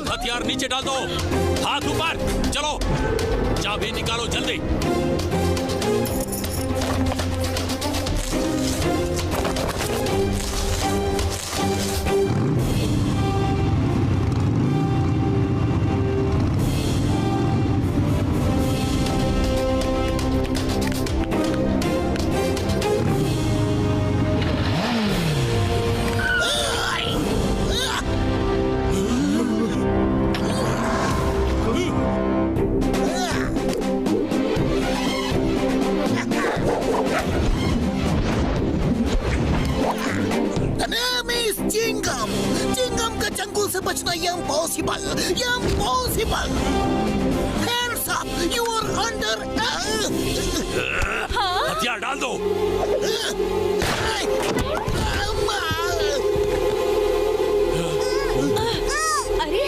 हथियार नीचे डाल दो, हाथ ऊपर, चलो चाबी निकालो जल्दी। चिंगम का चंगुल से बचना impossible. Hands up, you are under। हथियार डाल दो। अरे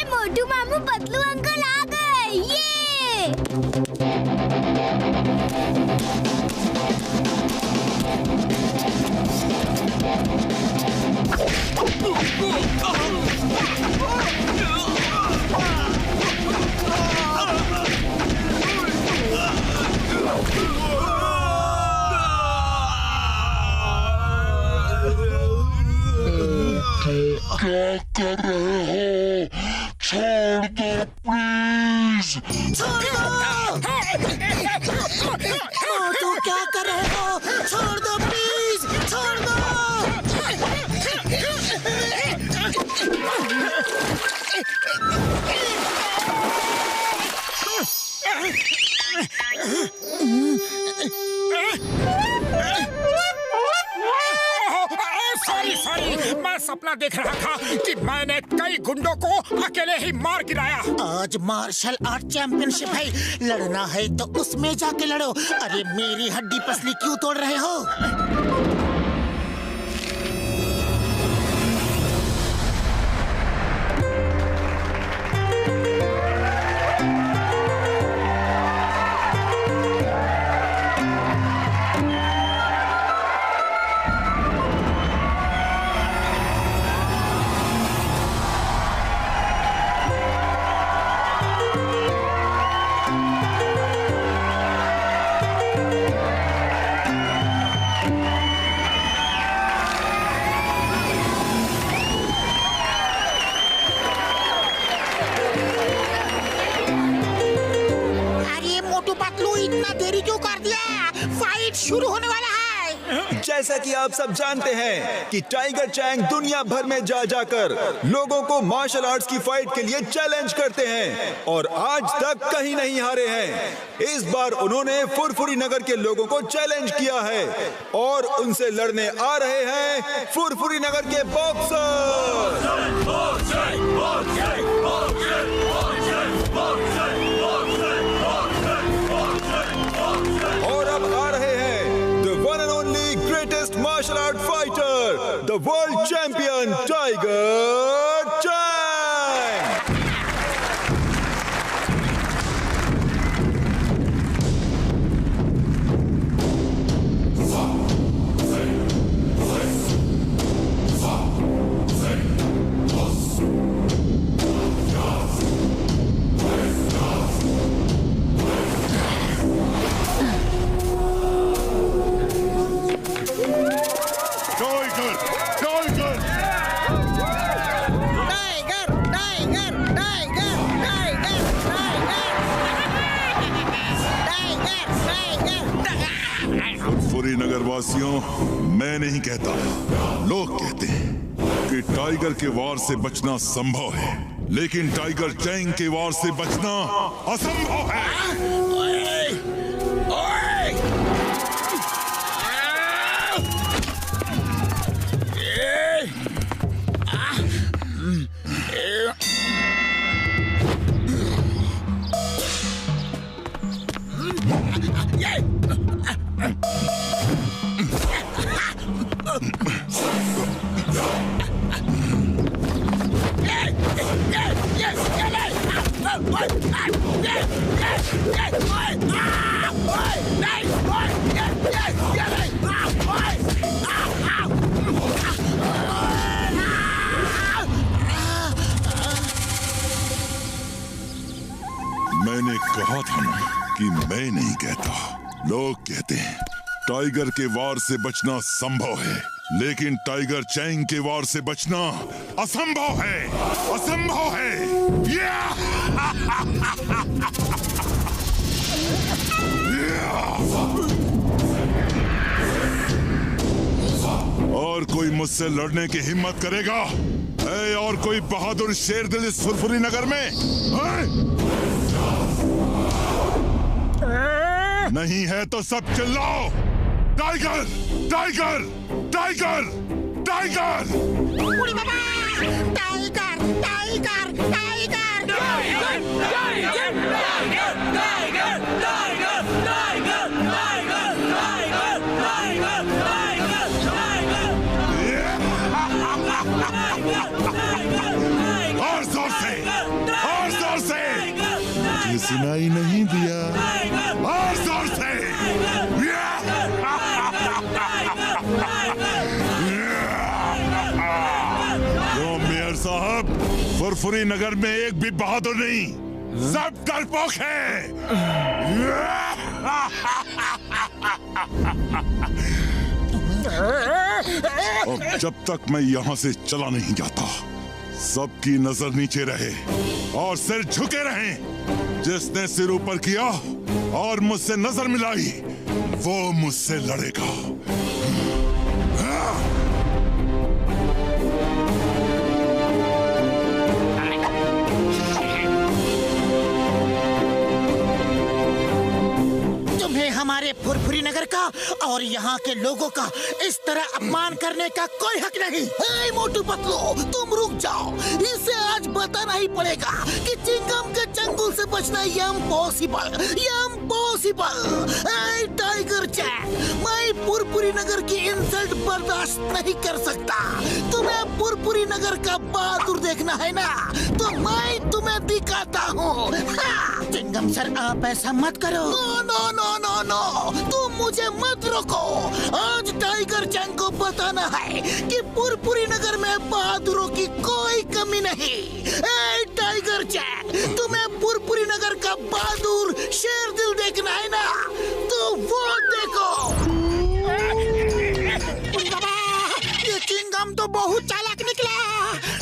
मोटू मामू। पतलू अंकल आ गए। ये क्या कर रहे हो? छोड़ दो प्लीज। तो क्या कर रहे हो? छोड़ दो प्लीज, छोड़ दो। सॉरी, मैं सपना देख रहा था कि मैंने कई गुंडों को अकेले ही मार गिराया। आज मार्शल आर्ट चैंपियनशिप है, लड़ना है तो उसमें जाके लड़ो। अरे मेरी हड्डी पसली क्यों तोड़ रहे हो? इतना देरी क्यों कर दिया? फाइट शुरू होने वाला है। जैसा कि आप सब जानते हैं कि टाइगर चैंग दुनिया भर में जा जाकर लोगों को मार्शल आर्ट्स की फाइट के लिए चैलेंज करते हैं और आज तक कहीं नहीं हारे हैं। इस बार उन्होंने फुरफुरी नगर के लोगों को चैलेंज किया है और उनसे लड़ने आ रहे हैं फुरफुरी नगर के बॉक्सर। और अब आ रहे हैं the one and only greatest martial art fighter, the world champion Tiger Chang. वासियों, मैं नहीं कहता, लोग कहते हैं कि टाइगर के वार से बचना संभव है, लेकिन टाइगर चैंग के वार से बचना असंभव है। मैंने कहा था ना कि मैं नहीं कहता, लोग कहते हैं टाइगर के वार से बचना संभव है, लेकिन टाइगर चैंग के वार से बचना असंभव है, असंभव है। और कोई मुझसे लड़ने की हिम्मत करेगा? है और कोई बहादुर शेर दिल इस फुरफुरी नगर में? नहीं है तो सब चिल्लाओ, टाइगर, टाइगर, टाइगर, टाइगर! बूढ़ी बाबा, tiger, tiger, tiger, tiger, tiger, tiger, tiger, tiger, tiger, tiger, tiger, tiger. और जोर से, और जोर से! मुझे सुनाई नहीं दिया। और जोर से! तो मेयर साहब, फुरफुरी नगर में एक भी बहादुर नहीं, सब डरपोक है। अब जब तक मैं यहाँ से चला नहीं जाता, सबकी नजर नीचे रहे और सिर झुके रहें। जिसने सिर ऊपर किया और मुझसे नजर मिलाई, वो मुझसे लड़ेगा। हमारे फुरफुरी नगर का और यहाँ के लोगों का इस तरह अपमान करने का कोई हक नहीं। हे मोटू पतलू, तुम रुक जाओ, इसे आज बताना ही पड़ेगा कि चिंगम के चंगुल से बचना इम्पॉसिबल, इम्पॉसिबल। हे टाइगर चैंग, मैं फुरफुरी नगर की इंसल्ट बर्दाश्त नहीं कर सकता। तुम्हें फुरफुरी नगर का बहादुर देखना है ना, तो मैं तुम्हें दिखाता हूँ। चिंगम सर, आप ऐसा मत करो। नो नो नो नो, तुम मुझे मत रोको। आज टाइगर चैंग को बताना है कि फुरफुरी नगर में बहादुरों की कोई कमी नहीं। ए टाइगर चैंग, तुम्हें फुरफुरी नगर का बहादुर शेर दिल देखना है ना, तो वो देखो। ये चिंगम तो बहुत चालाक निकला,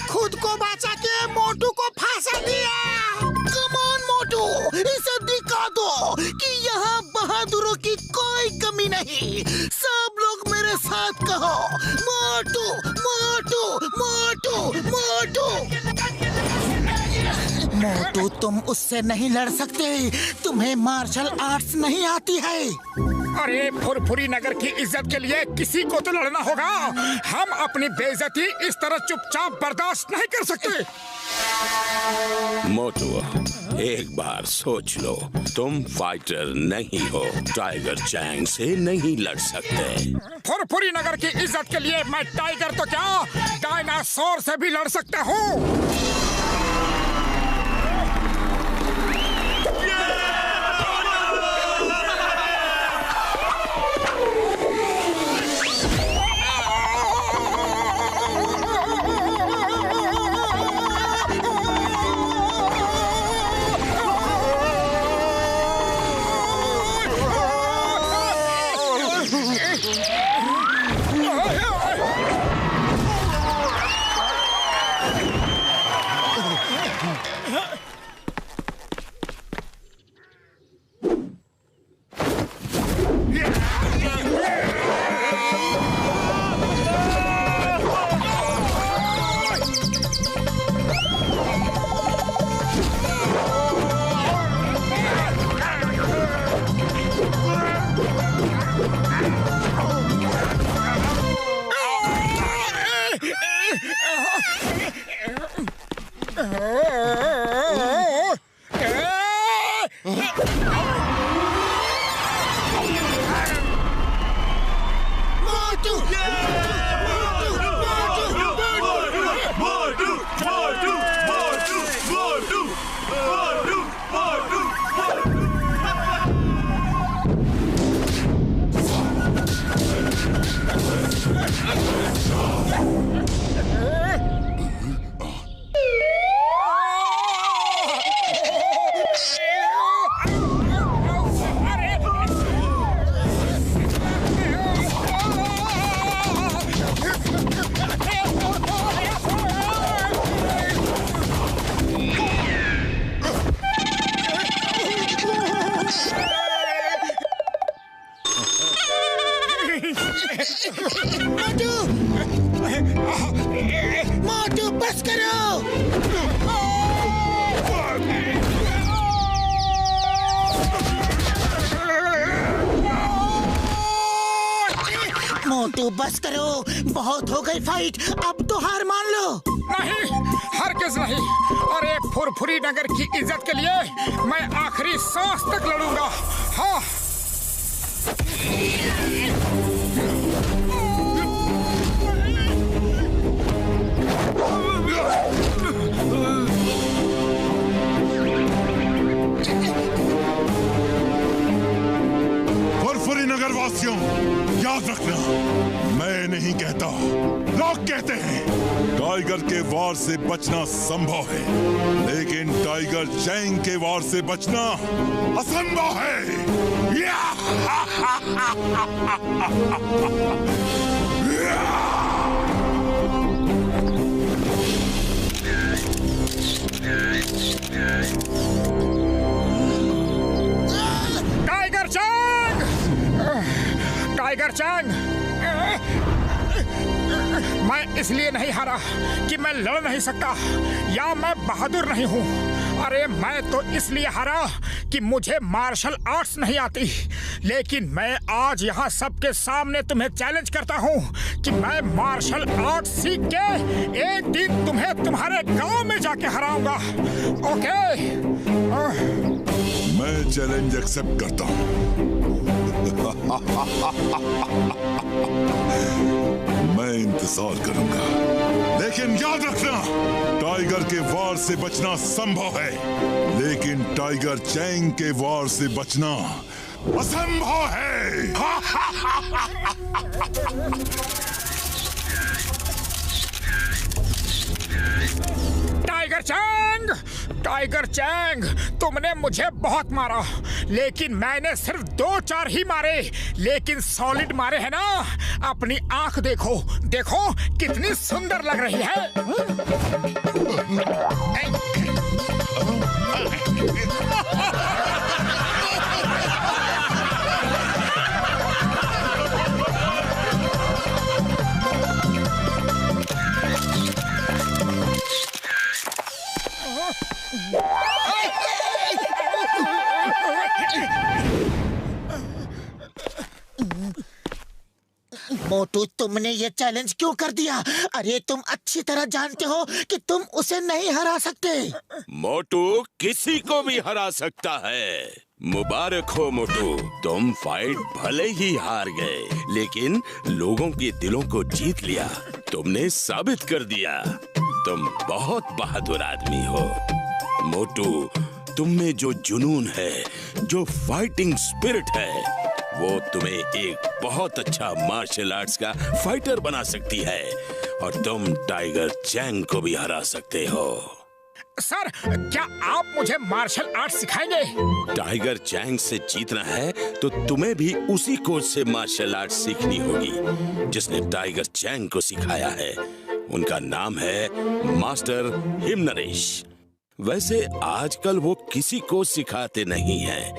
खुद को बचा के मोटू को फांसा दिया। कम ऑन मोटू, इसे दिखा दो कि यहाँ बहादुरों की कोई कमी नहीं। सब लोग मेरे साथ कहो, मोटू, मोटू, मोटू, मोटू। मोटू, तुम उससे नहीं लड़ सकते, तुम्हें मार्शल आर्ट्स नहीं आती है। अरे फुरफुरी नगर की इज्जत के लिए किसी को तो लड़ना होगा। हम अपनी बेइज्जती इस तरह चुपचाप बर्दाश्त नहीं कर सकते। मोटू, एक बार सोच लो, तुम फाइटर नहीं हो, टाइगर चैंग से नहीं लड़ सकते। फुरफुरी नगर की इज्जत के लिए मैं टाइगर तो क्या, डायनासोर से भी लड़ सकता हूँ। मोटू बस करो। मोटू बस करो, बहुत हो गई फाइट, अब तो हार मान लो। नहीं, हरगिज नहीं। अरे फुरफुरी नगर की इज्जत के लिए मैं आखिरी सांस तक लड़ूंगा। हाँ। फुरफुरी नगर वासियों, याद रखना, मैं नहीं कहता, लोग कहते हैं टाइगर के वार से बचना संभव है, लेकिन टाइगर चैंग के वार से बचना असंभव है। Tiger Chang! Tiger Chang! मैं इसलिए नहीं हारा कि मैं लड़ नहीं सकता या मैं बहादुर नहीं हूँ। अरे मैं तो इसलिए हारा कि मुझे मार्शल आर्ट्स नहीं आती। लेकिन मैं आज यहाँ सबके सामने तुम्हें चैलेंज करता हूँ कि मैं मार्शल आर्ट्स सीख के एक दिन तुम्हें तुम्हारे गांव में जाके हराऊंगा। ओके? मैं चैलेंज एक्सेप्ट करता हूँ। मैं इंतजार करूंगा, लेकिन याद रखना, टाइगर के वार से बचना संभव है, लेकिन टाइगर चैंग के वार से बचना असंभव है। Tiger Chang! टाइगर चैंग, तुमने मुझे बहुत मारा, लेकिन मैंने सिर्फ 2-4 ही मारे, लेकिन सॉलिड मारे हैं ना। अपनी आंख देखो, देखो कितनी सुंदर लग रही है। मोटू, तुमने ये चैलेंज क्यों कर दिया? अरे तुम अच्छी तरह जानते हो कि तुम उसे नहीं हरा सकते। मोटू किसी को भी हरा सकता है। मुबारक हो मोटू, तुम फाइट भले ही हार गए, लेकिन लोगों के दिलों को जीत लिया। तुमने साबित कर दिया तुम बहुत बहादुर आदमी हो। मोटू, तुम में जो जुनून है, जो फाइटिंग स्पिरिट है, वो तुम्हें एक बहुत अच्छा मार्शल आर्ट्स का फाइटर बना सकती है, और तुम टाइगर चैंग को भी हरा सकते हो। सर, क्या आप मुझे मार्शल आर्ट सिखाएंगे? टाइगर चैंग से जीतना है तो तुम्हें भी उसी कोच से मार्शल आर्ट सीखनी होगी जिसने टाइगर चैंग को सिखाया है। उनका नाम है मास्टर हिमनरेश। वैसे आजकल वो किसी को सिखाते नहीं हैं,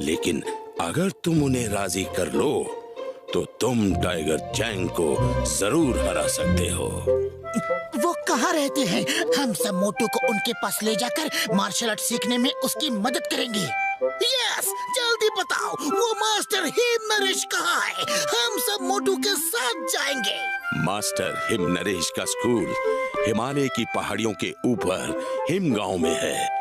लेकिन अगर तुम उन्हें राजी कर लो तो तुम टाइगर चैंग को जरूर हरा सकते हो। वो कहाँ रहते हैं? हम सब मोटू को उनके पास ले जाकर मार्शल आर्ट सीखने में उसकी मदद करेंगे। यस, जल्दी बताओ, वो मास्टर हिमनरेश कहाँ है? हम सब मोटू के साथ जाएंगे। मास्टर हिमनरेश का स्कूल हिमालय की पहाड़ियों के ऊपर हिम गांव में है।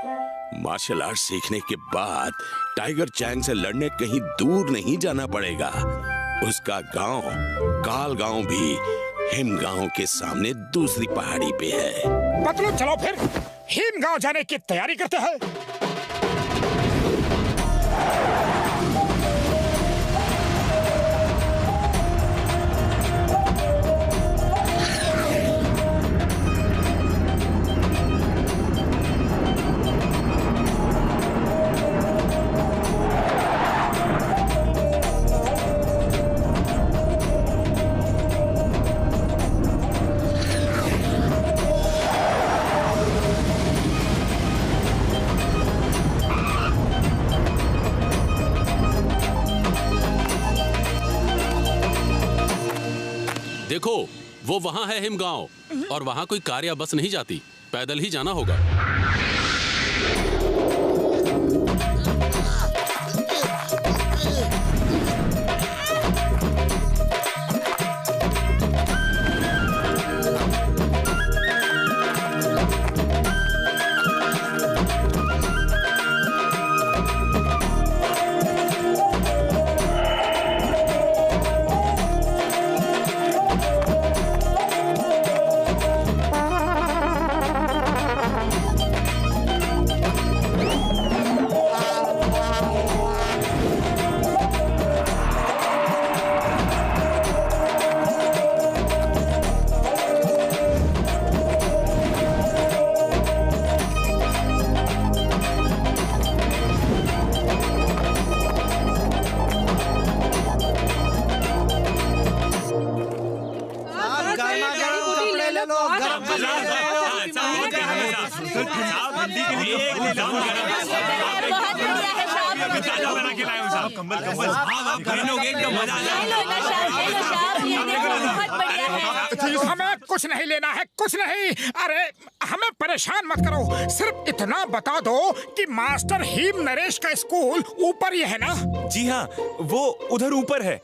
मार्शल आर्ट सीखने के बाद टाइगर चैंग से लड़ने कहीं दूर नहीं जाना पड़ेगा। उसका गांव काल गांव भी हिम गांव के सामने दूसरी पहाड़ी पे है। मतलब चलो फिर हिम गांव जाने की तैयारी करते हैं। वो वहाँ है हिमगांव, और वहाँ कोई कार या बस नहीं जाती, पैदल ही जाना होगा। हमें कुछ नहीं लेना है, कुछ नहीं। अरे हमें परेशान मत करो, सिर्फ इतना बता दो कि मास्टर हीम नरेश का स्कूल ऊपर ही है ना? जी हाँ, वो उधर ऊपर है।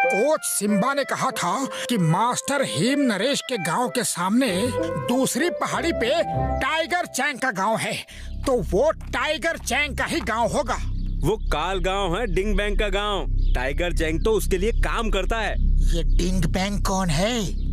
कोच सिम्बा ने कहा था कि मास्टर हीम नरेश के गांव के सामने दूसरी पहाड़ी पे टाइगर चैंग का गांव है, तो वो टाइगर चैंग का ही गांव होगा। वो काल गांव है, डिंग बैंग का गांव। टाइगर चैंग तो उसके लिए काम करता है। ये डिंग बैंग कौन है?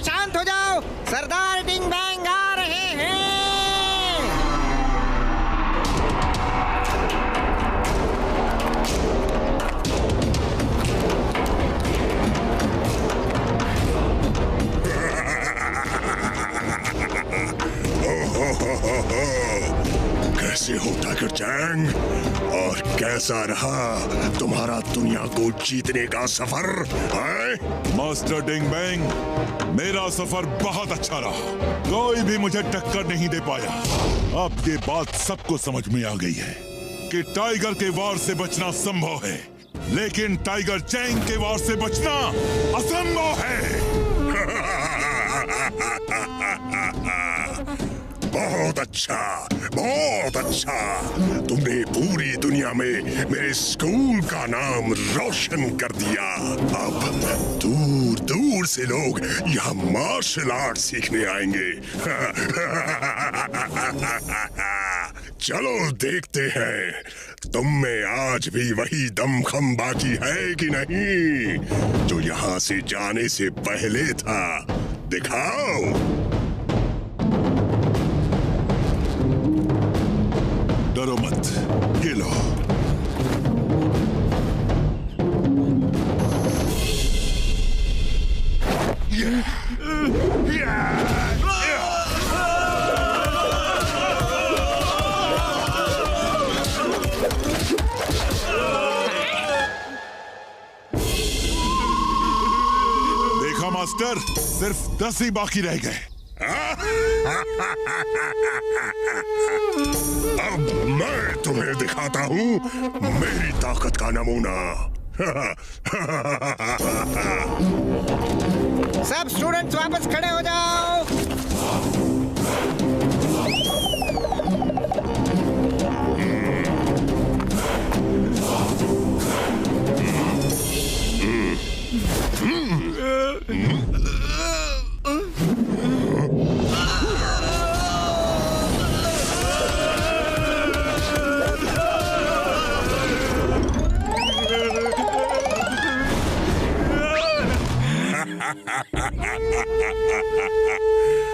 शांत हो जाओ, सरदार डिंग बैंग आ रहे हैं। कैसे हो टाइगर चैंग, और कैसा रहा तुम्हारा दुनिया को जीतने का सफर? मास्टर डिंग बैंग, मेरा सफर बहुत अच्छा रहा। कोई भी मुझे टक्कर नहीं दे पाया। अब ये बात सबको समझ में आ गई है कि टाइगर के वार से बचना संभव है, लेकिन टाइगर चैंग के वार से बचना असंभव है। बहुत अच्छा, बहुत अच्छा। तुमने पूरी दुनिया में मेरे स्कूल का नाम रोशन कर दिया। अब दूर दूर से लोग यहाँ मार्शल आर्ट सीखने आएंगे। चलो देखते हैं, तुम में आज भी वही दमखम बाकी है कि नहीं जो यहाँ से जाने से पहले था। दिखाओ। डरो मत, ये लो। देखा मास्टर, सिर्फ 10 ही बाकी रह गए। अब मैं तुम्हें दिखाता हूँ मेरी ताकत का नमूना। सब स्टूडेंट्स वापस खड़े हो जाओ।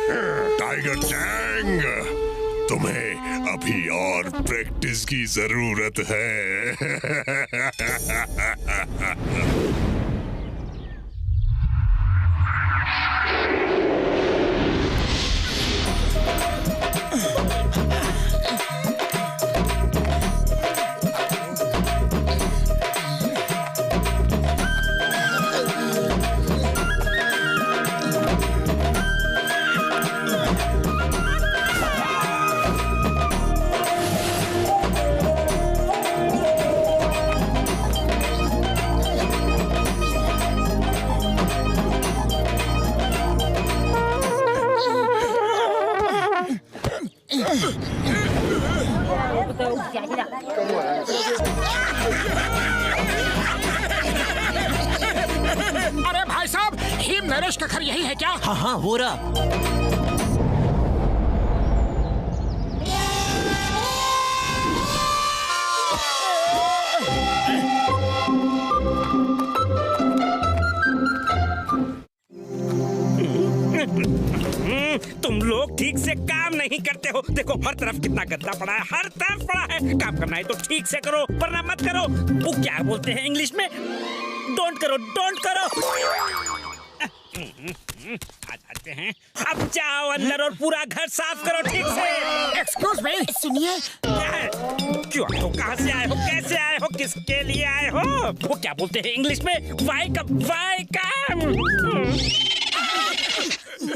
टाइगर चैंग, तुम्हें अभी और प्रैक्टिस की जरूरत है। अरे भाई साहब, हिम नरेश का घर यही है क्या? हाँ हाँ, हो रहा। तुम लोग ठीक से काम नहीं करते हो। देखो हर तरफ कितना गंदा पड़ा है, हर तरफ पड़ा है। काम करना है तो ठीक से करो, वरना मत करो। वो क्या बोलते हैं इंग्लिश में? डोंट करो, डोंट करो। आ जाते हैं। अब जाओ अंदर और पूरा घर साफ करो ठीक से। एक्सक्यूज मी, सुनिए, क्यों आए हो? कहाँ से आए हो? कैसे आए हो? किसके लिए आए हो? वो क्या बोलते हैं इंग्लिश में? वाई कम, वाई कम।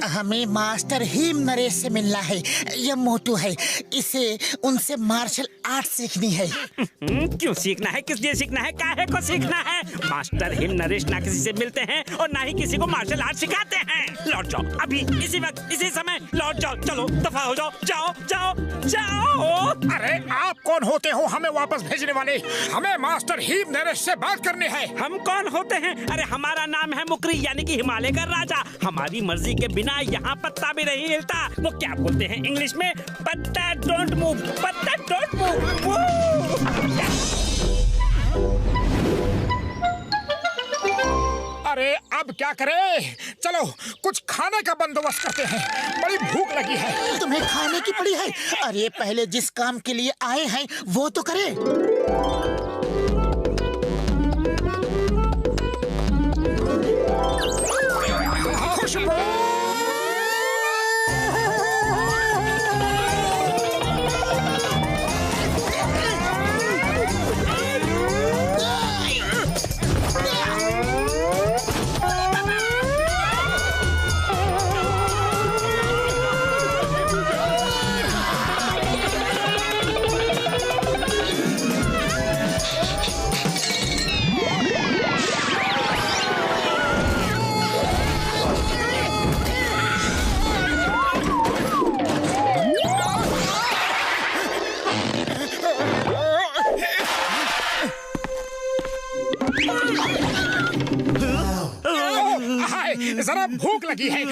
हमें मास्टर हिम नरेश से मिलना है। ये मोटू है, इसे उनसे मार्शल आर्ट सीखनी है। क्यों सीखना है? किस लिए सीखना है? काहे को सीखना है? मास्टर हिम नरेश ना किसी से मिलते हैं और ना ही किसी को मार्शल आर्ट सिखाते हैं। लौट जाओ अभी, इसी वक्त, इसी समय लौट जाओ। चलो दफा हो जाओ, जाओ जाओ जाओ। अरे आप कौन होते हो हमें वापस भेजने वाले? हमें मास्टर हिम नरेश से बात करनी है। हम कौन होते हैं? अरे हमारा नाम है मुकरी, यानी कि हिमालय का राजा। हमारी मर्जी के बिना यहाँ पत्ता भी नहीं हिलता। वो क्या बोलते हैं इंग्लिश में? पत्ता डोंट मूव, पत्ता डोंट मूव। अरे अब क्या करें? चलो कुछ खाने का बंदोबस्त करते हैं, बड़ी भूख लगी है। तुम्हें खाने की पड़ी है? अरे पहले जिस काम के लिए आए हैं वो तो करें। जरा भूख लगी है।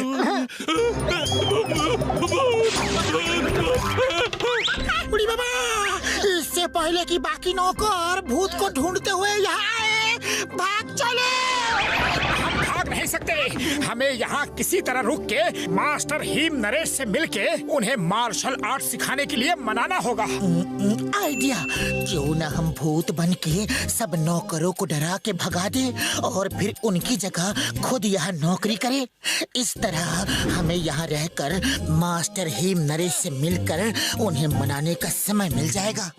बुढ़ी बाबा, इससे पहले कि बाकी नौकर भूत को ढूंढते हुए यहाँ आए, भाग चले। हम भाग नहीं सकते। हमें यहाँ किसी तरह रुक के मास्टर हिम नरेश से मिलके उन्हें मार्शल आर्ट सिखाने के लिए मनाना होगा। आइडिया, क्यों न हम भूत बन के सब नौकरों को डरा के भगा दे और फिर उनकी जगह खुद यहाँ नौकरी करे। इस तरह हमें यहाँ रहकर मास्टर हिम नरेश से मिलकर उन्हें मनाने का समय मिल जाएगा।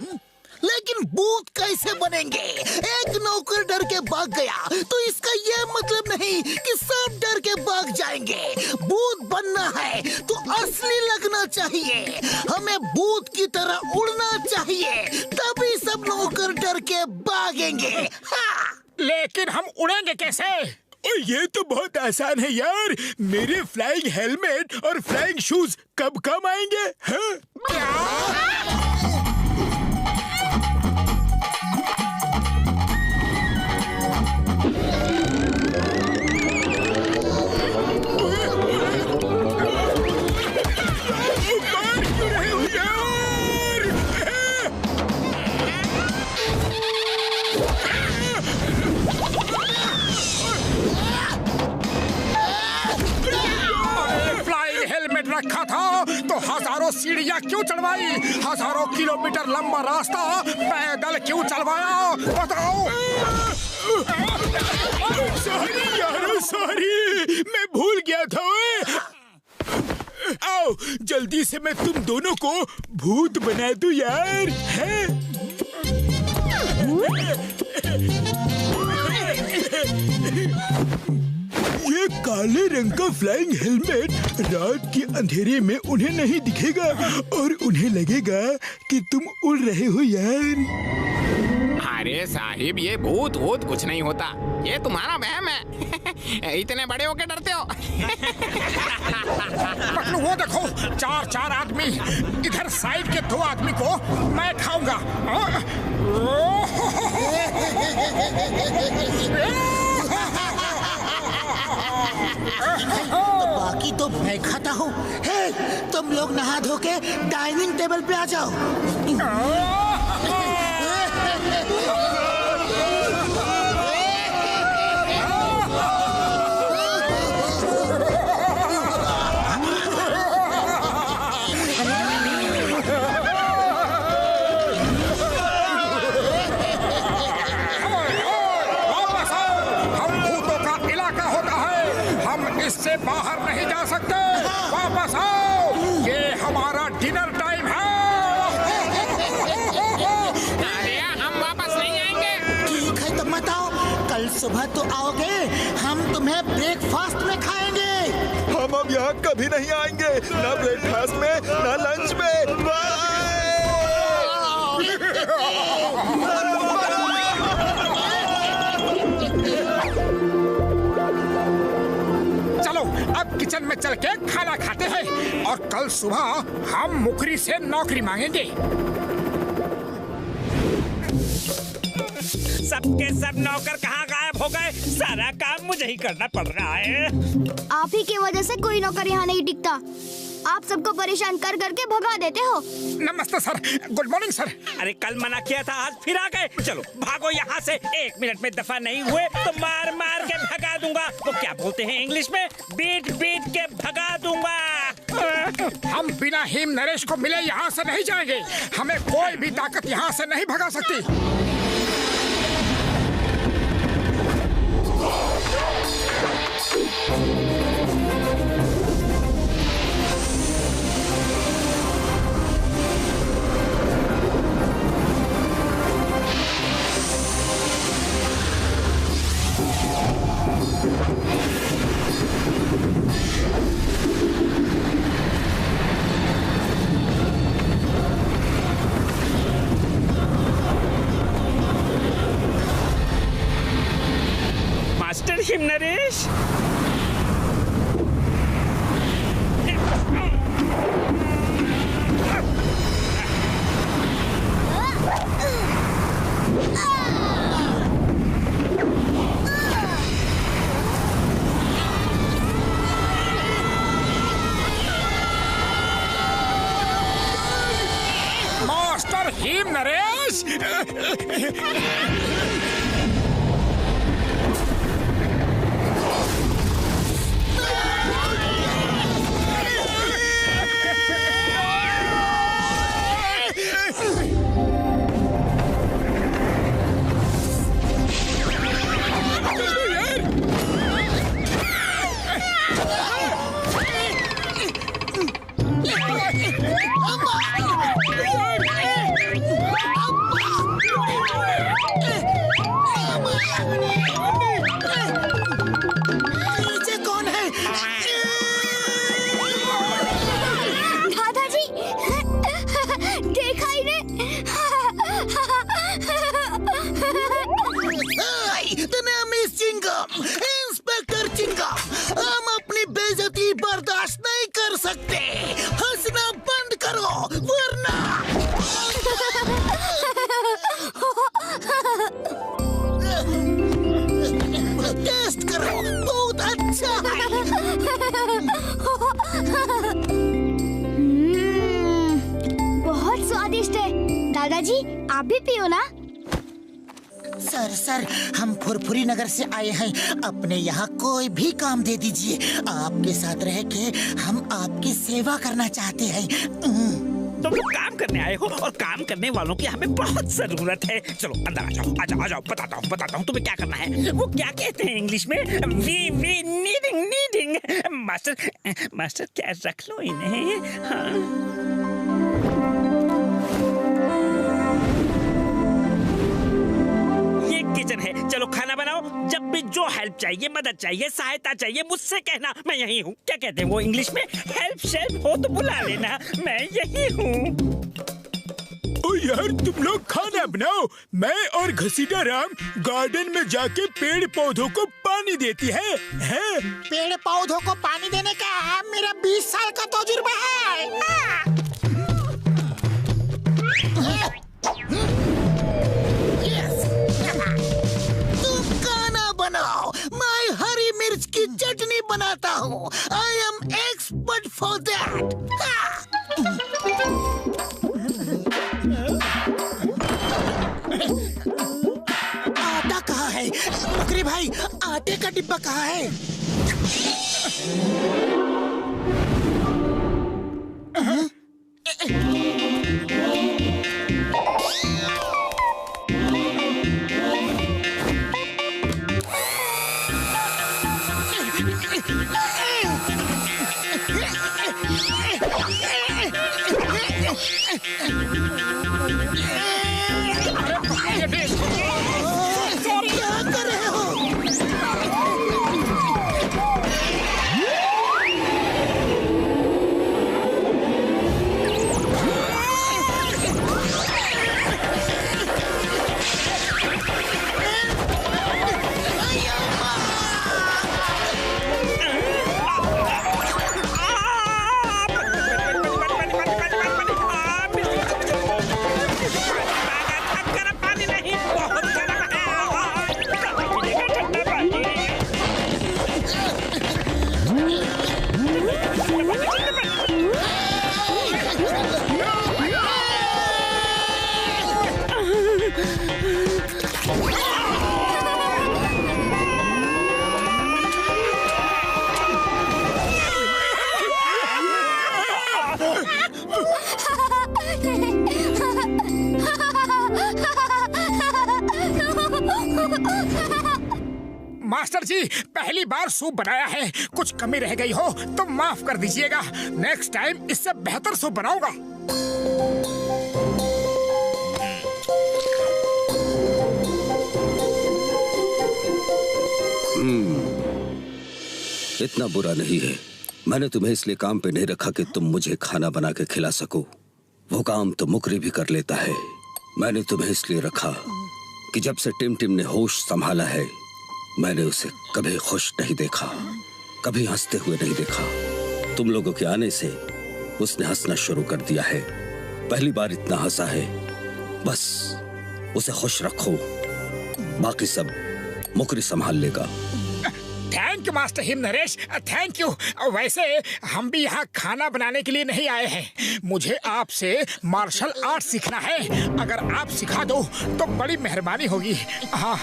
लेकिन भूत कैसे बनेंगे? एक नौकर डर के भाग गया तो इसका ये मतलब नहीं कि सब डर के भाग जाएंगे। भूत बनना है तो असली लगना चाहिए। हमें भूत की तरह उड़ना चाहिए, तभी सब नौकर डर के भागेंगे। हाँ। लेकिन हम उड़ेंगे कैसे? ये तो बहुत आसान है यार। मेरे फ्लाइंग हेलमेट और फ्लाइंग शूज कब काम आएंगे? हाँ? रखा था तो हजारों सीढ़ियाँ क्यों चढ़वाई, हजारों किलोमीटर लंबा रास्ता पैदल क्यों चलवाया, बताओ। सॉरी यार, सॉरी, मैं भूल गया था। आओ जल्दी से मैं तुम दोनों को भूत बना दूं यार, है? ये काले रंग का फ्लाइंग हेलमेट रात के अंधेरे में उन्हें नहीं दिखेगा और उन्हें लगेगा कि तुम उड़ रहे हो यार। अरे साहिब, ये भूत वूत कुछ नहीं होता, ये तुम्हारा वहम है। इतने बड़े होके डरते हो। पतलू वो देखो, चार आदमी, इधर साइड के 2 आदमी को मैं खाऊंगा। तो बाकी तो मैं खाता हूँ। हे, तुम लोग नहा धो के डाइनिंग टेबल पे आ जाओ। इससे बाहर नहीं जा सकते, वापस आओ, ये हमारा डिनर टाइम है। अरे हम वापस नहीं आएंगे। ठीक है तो मत आओ, कल सुबह तो आओगे, हम तुम्हें ब्रेकफास्ट में खाएंगे। हम अब यहाँ कभी नहीं आएंगे, ना ब्रेकफास्ट में ना लंच में। चलो अब किचन में चल के खाना खाते हैं और कल सुबह हम मुखरी से नौकरी मांगेंगे। सबके सब नौकर कहाँ गायब हो गए, सारा काम मुझे ही करना पड़ रहा है। आप ही की वजह से कोई नौकर यहाँ नहीं टिकता, आप सबको परेशान कर करके भगा देते हो। नमस्ते सर, गुड मॉर्निंग सर। अरे कल मना किया था, आज फिर आ गए। चलो भागो यहाँ से, 1 मिनट में दफा नहीं हुए तो मार मार के भगा दूंगा। वो क्या बोलते हैं इंग्लिश में, बीट बीट के भगा दूंगा। हम बिना हिम नरेश को मिले यहाँ से नहीं जाएंगे, हमें कोई भी ताकत यहाँ से नहीं भगा सकती। Master Him Naresh, master Him Naresh. Inspector Chingam, हम अपनी बेइज्जती बर्दाश्त नहीं कर सकते। हंसना बंद करो वरना। टेस्ट करो, बहुत अच्छा है। बहुत स्वादिष्ट है। दादाजी आप भी पियो ना। सर हम फुरफुरी नगर से आए हैं। अपने यहाँ कोई भी काम दे दीजिए। आपके साथ रह के हम आपकी सेवा करना चाहते हैं। तुम लोग काम करने आए हो और काम करने वालों की हमें बहुत जरूरत है। चलो अंदर आ जाओ बताता हूँ तुम्हें क्या करना है। वो क्या कहते हैं इंग्लिश में? We needing. मास्टर क्या रख लो इन्हें। हाँ। किचन है, चलो खाना बनाओ। जब भी जो हेल्प चाहिए, मदद चाहिए, सहायता चाहिए, मुझसे कहना, मैं यही हूँ। क्या कहते हैं वो इंग्लिश में? हेल्प शेल्प हो तो बुला लेना, मैं यही हूँ। ओ यार तुम लोग खाना बनाओ, मैं और घसीटा राम गार्डन में जाके पेड़ पौधों को पानी देती है। पेड़ पौधों को पानी देने का मेरा 20 साल का तजुर्बा है। बनाओ, मैं हरी मिर्च की चटनी बनाता हूँ। I am expert for that. आटा कहाँ है? बकरी भाई, आटे का डिब्बा कहाँ है? मास्टर जी, पहली बार सूप बनाया है, कुछ कमी रह गई हो तो माफ कर दीजिएगा। नेक्स्ट टाइम इससे बेहतर सूप बनाऊंगा। इतना बुरा नहीं है। मैंने तुम्हें इसलिए काम पे नहीं रखा कि तुम मुझे खाना बना के खिला सको। वो काम तो मुकरी भी कर लेता है। मैंने तुम्हें इसलिए रखा कि जब से टिम टिम ने होश संभाला है, मैंने उसे कभी खुश नहीं देखा, कभी हंसते हुए नहीं देखा। तुम लोगों के आने से उसने हंसना शुरू कर दिया है। पहली बार इतना हंसा है। बस उसे खुश रखो, बाकी सब मुकरी संभाल लेगा। Thank you master Him Naresh, thank you. वैसे हम भी यहाँ खाना बनाने के लिए नहीं आए हैं। मुझे आपसे मार्शल आर्ट सीखना है। अगर आप सिखा दो तो बड़ी मेहरबानी होगी। हाँ।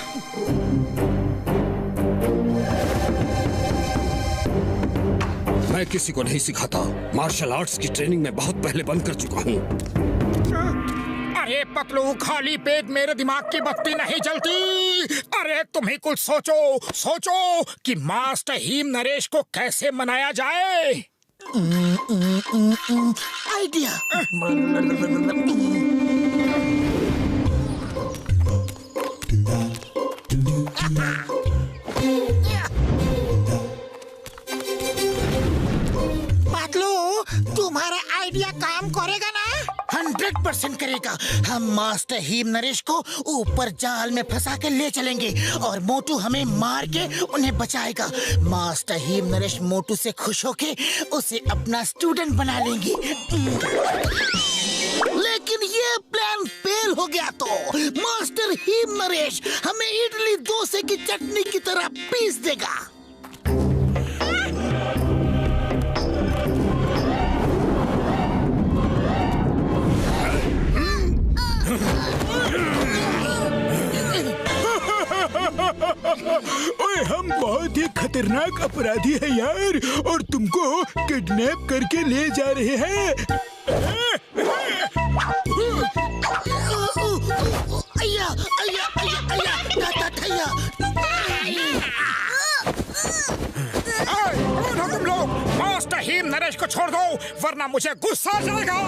मैं किसी को नहीं सिखाता। मार्शल आर्ट्स की ट्रेनिंग में बहुत पहले बंद कर चुका हूँ। अरे पतलू, खाली पेट मेरे दिमाग की बत्ती नहीं जलती। अरे तुम ही कुछ सोचो कि मास्टर हिम नरेश को कैसे मनाया जाए। आइडिया। पतलू, तुम्हारा आइडिया काम करेगा ना? 100% करेगा। हम मास्टर हिम नरेश को ऊपर जाल में फंसा के ले चलेंगे और मोटू हमें मार के उन्हें बचाएगा। मास्टर हिम नरेश मोटू से खुश होके उसे अपना स्टूडेंट बना लेंगे। लेकिन ये प्लान फेल हो गया तो मास्टर हिम नरेश हमें इडली डोसे की चटनी की तरह पीस देगा। ओए हम बहुत ही खतरनाक अपराधी हैं यार, और तुमको किडनैप करके ले जा रहे हैं। अय्या अय्या अय्या अय्या दादा थैया। कौन हो तुम लोग? मास्टर हिम नरेश को छोड़ दो वरना मुझे गुस्सा आ जाएगा।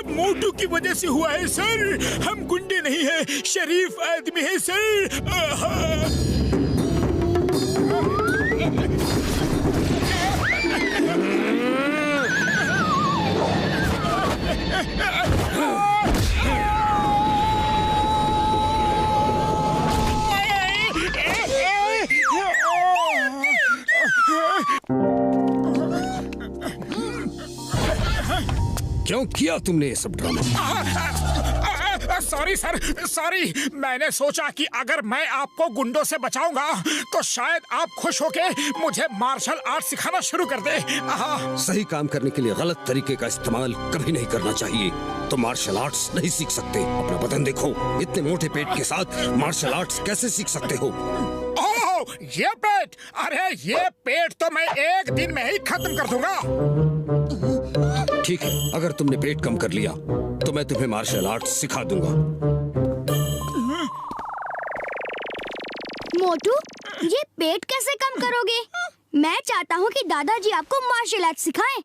मोटू की वजह से हुआ है सर। हम गुंडे नहीं हैं, शरीफ आदमी है सर। क्यों किया तुमने ये सब ड्रामा? Sorry sir, sorry. मैंने सोचा कि अगर मैं आपको गुंडों से बचाऊंगा तो शायद आप खुश होके मुझे मार्शल आर्ट सिखाना शुरू कर दे। सही काम करने के लिए गलत तरीके का इस्तेमाल कभी नहीं करना चाहिए। तो मार्शल आर्ट्स नहीं सीख सकते। अपना बदन देखो, इतने मोटे पेट के साथ मार्शल आर्ट्स कैसे सीख सकते हो? ओह, ये पेट! अरे ये पेट तो मैं एक दिन में ही खत्म कर दूंगा। ठीक है, अगर तुमने पेट कम कर लिया तो मैं तुम्हें मार्शल आर्ट्स सिखा दूंगा। मोटू, ये पेट कैसे कम करोगे? मैं चाहता हूँ कि दादाजी आपको मार्शल आर्ट सिखाएं।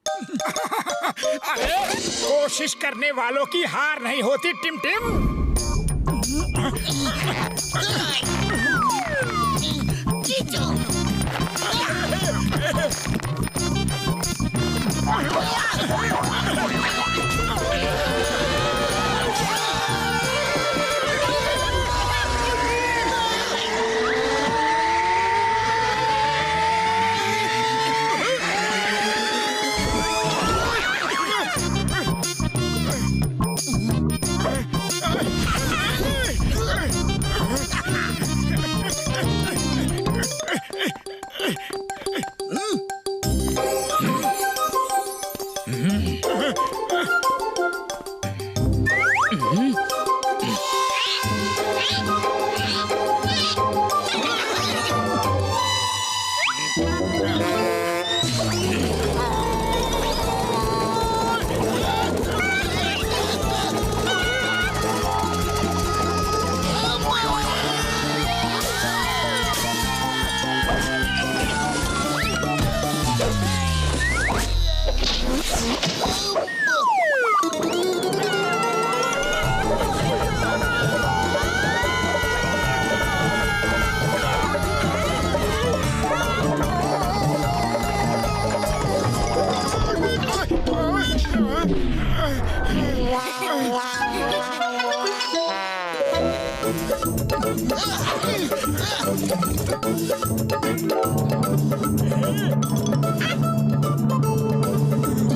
अरे कोशिश करने वालों की हार नहीं होती टिम टिम।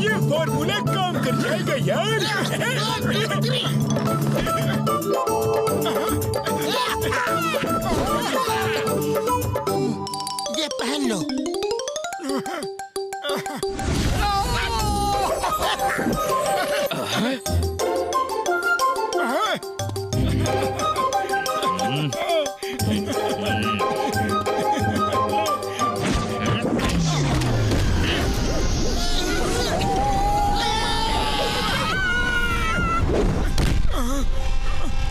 ये फॉर्मूला काम कर जाएगा यार। पहन लो।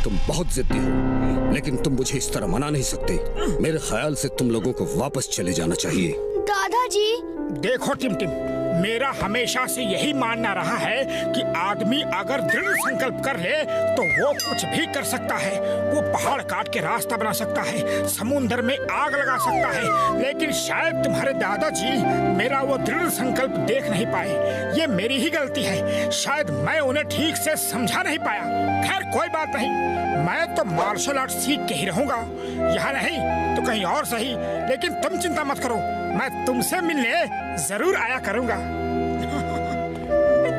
तुम बहुत जिद्दी हो, लेकिन तुम मुझे इस तरह मना नहीं सकते। मेरे ख्याल से तुम लोगों को वापस चले जाना चाहिए। दादाजी, देखो टिमटिम, मेरा हमेशा से यही मानना रहा है कि आदमी अगर दृढ़ संकल्प कर ले तो वो कुछ भी कर सकता है। वो पहाड़ काट के रास्ता बना सकता है, समुद्र में आग लगा सकता है, लेकिन शायद तुम्हारे दादाजी मेरा वो दृढ़ संकल्प देख नहीं पाए। ये मेरी ही गलती है, शायद मैं उन्हें ठीक से समझा नहीं पाया। खैर कोई बात नहीं, मैं तो मार्शल आर्ट सीख के ही रहूंगा, यहाँ नहीं तो कहीं और सही। लेकिन तुम चिंता मत करो, मैं तुमसे मिलने जरूर आया करूंगा।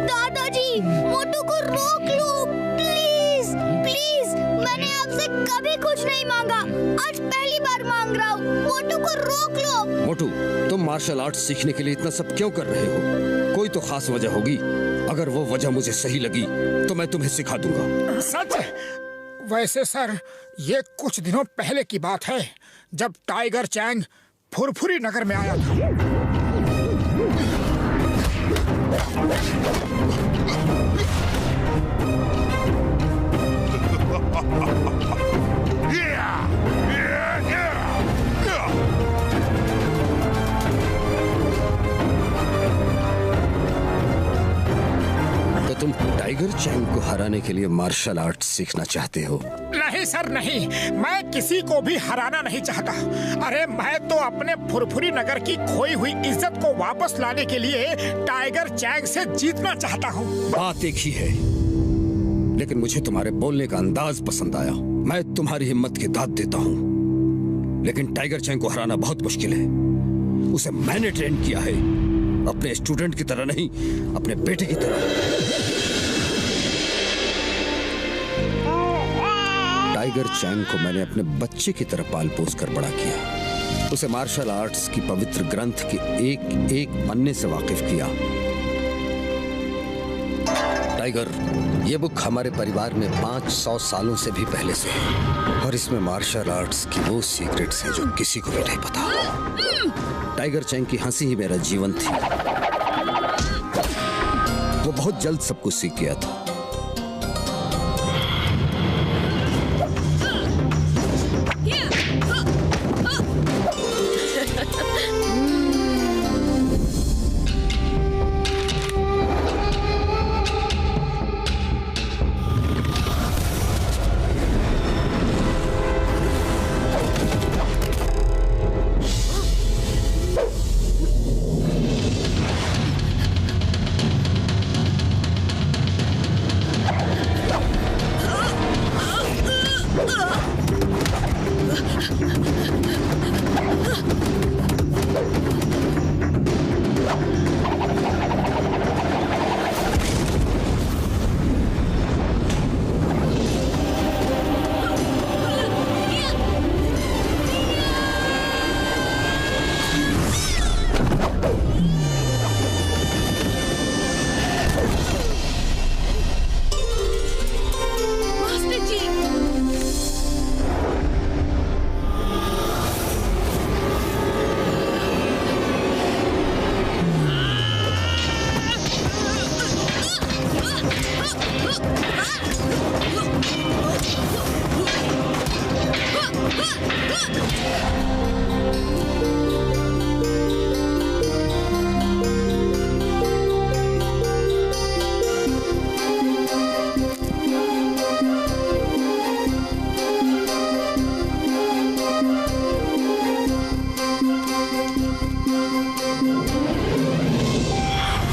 दादाजी, मोटू को रोक लो प्लीज प्लीज। मैंने आपसे कभी कुछ नहीं मांगा, आज पहली बार मांग रहा हूँ। मोटू को रोक लो। मोटू, तुम मार्शल आर्ट सीखने के लिए इतना सब क्यों कर रहे हो? कोई तो खास वजह होगी। अगर वो वजह मुझे सही लगी तो मैं तुम्हें सिखा दूंगा। सच? वैसे सर, ये कुछ दिनों पहले की बात है, जब टाइगर चैंग फुरफुरी नगर में आया था। तो तुम टाइगर चैंग को हराने के लिए मार्शल आर्ट सीखना चाहते हो? नहीं सर नहीं, मैं किसी को भी हराना नहीं चाहता। अरे मैं तो अपने फुरफुरी नगर की खोई हुई इज्जत को वापस लाने के लिए टाइगर चैंग से जीतना चाहता हूँ। बात एक ही है, लेकिन मुझे तुम्हारे बोलने का अंदाज पसंद आया। मैं तुम्हारी हिम्मत की दाद देता हूँ, लेकिन टाइगर चैंग को हराना बहुत मुश्किल है। उसे मैंने ट्रेन किया है, अपने स्टूडेंट की तरह नहीं, अपने बेटे की तरह। टाइगर चैंग को मैंने अपने बच्चे की तरह पाल पोस कर बड़ा किया। उसे मार्शल आर्ट्स की पवित्र ग्रंथ के एक एक पन्ने से वाकिफ किया। टाइगर, ये बुक हमारे परिवार में 500 सालों से भी पहले से है, और इसमें मार्शल आर्ट्स की वो सीक्रेट्स हैं जो किसी को भी नहीं पता। टाइगर चैंग की हंसी ही मेरा जीवन थी। वो बहुत जल्द सब कुछ सीख गया था।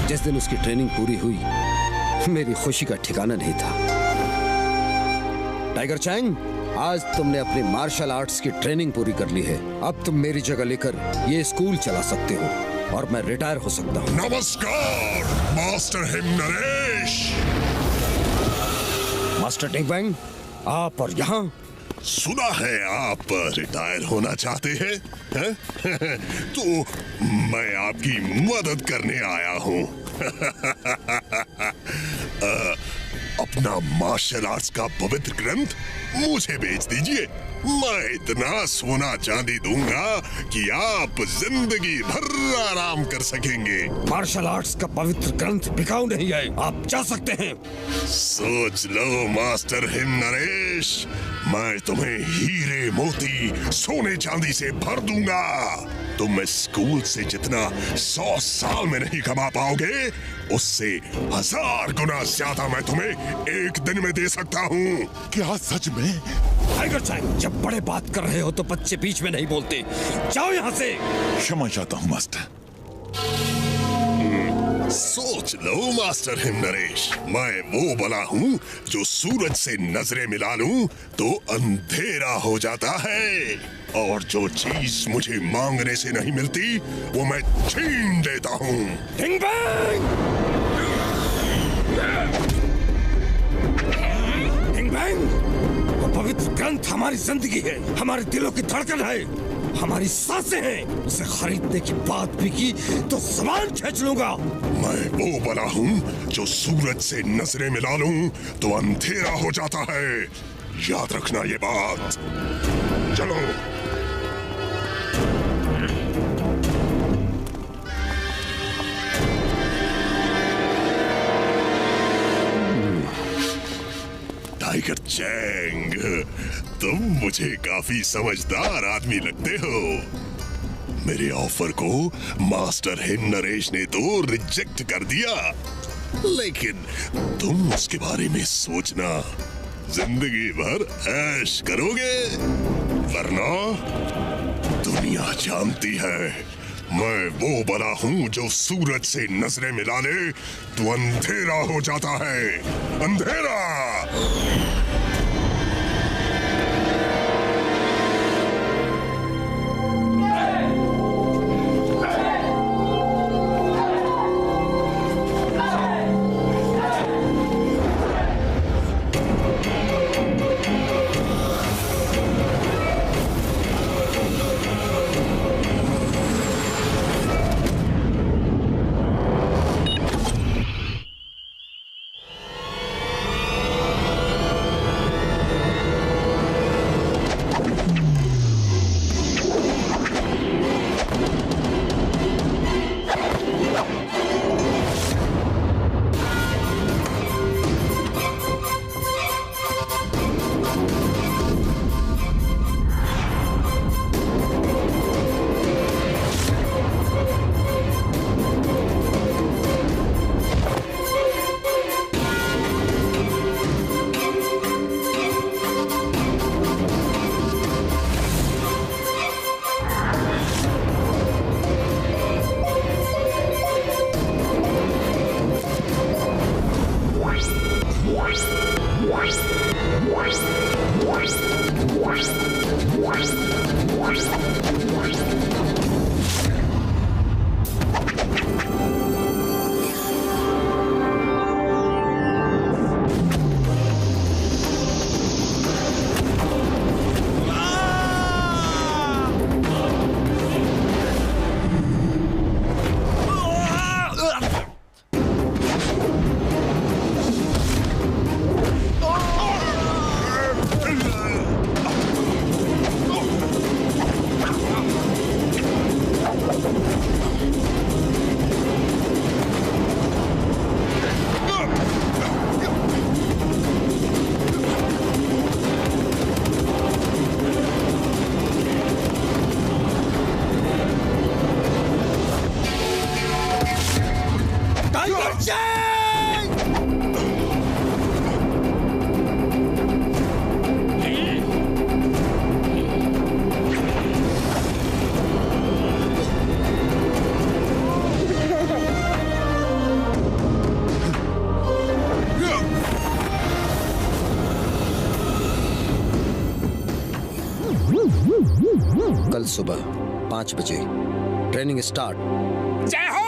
जिस दिन उसकी ट्रेनिंग पूरी हुई, मेरी खुशी का ठिकाना नहीं था। टाइगर चैंग, आज तुमने अपनी मार्शल आर्ट्स की ट्रेनिंग पूरी कर ली है। अब तुम मेरी जगह लेकर ये स्कूल चला सकते हो और मैं रिटायर हो सकता हूँ। नमस्कार मास्टर हिम नरेश। मास्टर टिंग बैंग, आप और यहाँ सुना है आप रिटायर होना चाहते हैं? तो मैं आपकी मदद करने आया हूँ। अपना मार्शल आर्ट्स का पवित्र ग्रंथ मुझे बेच दीजिए। मैं इतना सोना चांदी दूंगा कि आप जिंदगी भर आराम कर सकेंगे। मार्शल आर्ट्स का पवित्र ग्रंथ बिकाऊ नहीं है, आप जा सकते हैं। सोच लो मास्टर हिम नरेश, मैं तुम्हें हीरे मोती सोने चांदी से भर दूंगा। तुम स्कूल से जितना 100 साल में नहीं कमा पाओगे, उससे 1000 गुना ज्यादा मैं तुम्हें एक दिन में दे सकता हूँ। क्या सच में? टाइगर चैंग, जब बड़े बात कर रहे हो तो बच्चे बीच में नहीं बोलते। जाओ यहाँ से। क्षमा चाहता हूँ मास्टर। सोच लो मास्टर हिम नरेश, मैं वो बला हूँ जो सूरज से नजरें मिला लूं तो अंधेरा हो जाता है, और जो चीज मुझे मांगने से नहीं मिलती वो मैं छीन लेता हूँ। Bing bang! Bing bang! वो पवित्र ग्रंथ हमारी जिंदगी है, हमारे दिलों की धड़कन है, हमारी सांसें हैं। उसे खरीदने की बात भी की तो ज़बान खींच लूंगा। मैं वो बला हूँ जो सूरज से नजरें मिला लूं तो अंधेरा हो जाता है। याद रखना ये बात। चलो। टाइगर चैंग, तुम मुझे काफी समझदार आदमी लगते हो। मेरे ऑफर को मास्टर हिम नरेश ने तो रिजेक्ट कर दिया, लेकिन तुम उसके बारे में सोचना, जिंदगी भर ऐश करोगे, वरना दुनिया जानती है मैं वो बला हूँ जो सूरज से नजरें मिला ले तो अंधेरा हो जाता है। अंधेरा। कल सुबह 5 बजे ट्रेनिंग स्टार्ट। जय हो।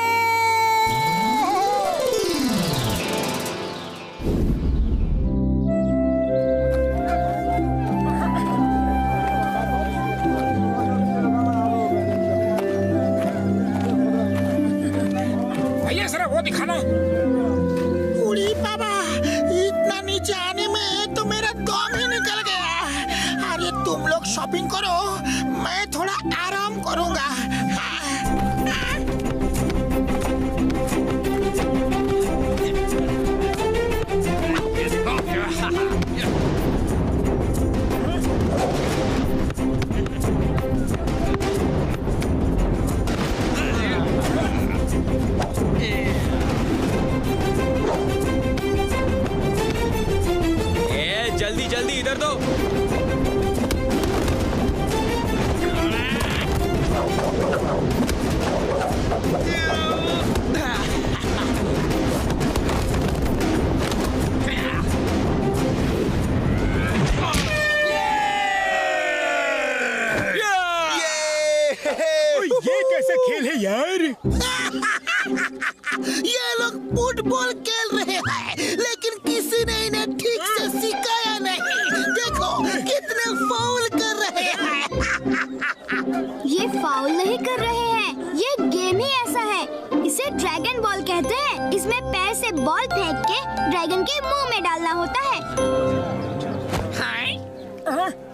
शॉपिंग करो, मैं थोड़ा आराम करूंगा। जल्दी जल्दी इधर दो। ये कैसा खेल है यार? ये लोग फुटबॉल खेल रहे हैं, लेकिन किसी ने इन्हें ठीक से सिखाया नहीं। देखो कितने फाउल कर रहे हैं। ये फाउल नहीं कर रहे हैं, ये गेम ही ऐसा है। इसे ड्रैगन बॉल कहते हैं। इसमें पैर से बॉल फेंक के ड्रैगन के मुंह में डालना होता है।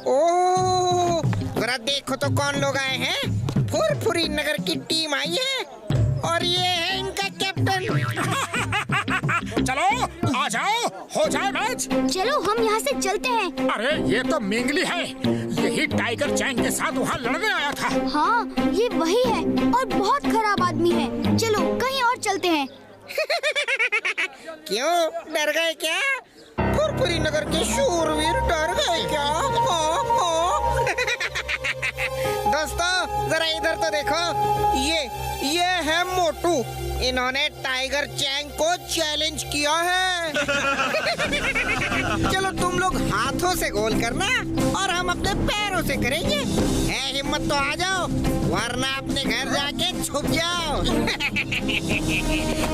ओह, जरा देखो तो कौन लोग आए हैं। फुरफुरी नगर की टीम आई है और ये है इनका कैप्टन। चलो आ जाओ, हो जाए मैच। चलो हम यहाँ से चलते हैं। अरे ये तो मिंगली है, यही टाइगर चैंग के साथ वहाँ लड़ने आया था। हाँ ये वही है और बहुत खराब आदमी है। चलो कहीं और चलते हैं। क्यों डर गए क्या? फुरफुरी नगर के शूरवीर डर गए क्या? दोस्तों जरा इधर तो देखो, ये है मोटू। इन्होंने टाइगर चैंग को चैलेंज किया है। चलो तुम लोग हाथों से गोल करना और हम अपने पैरों से करेंगे। है हिम्मत तो आ जाओ, वरना अपने घर जाके छुप जाओ।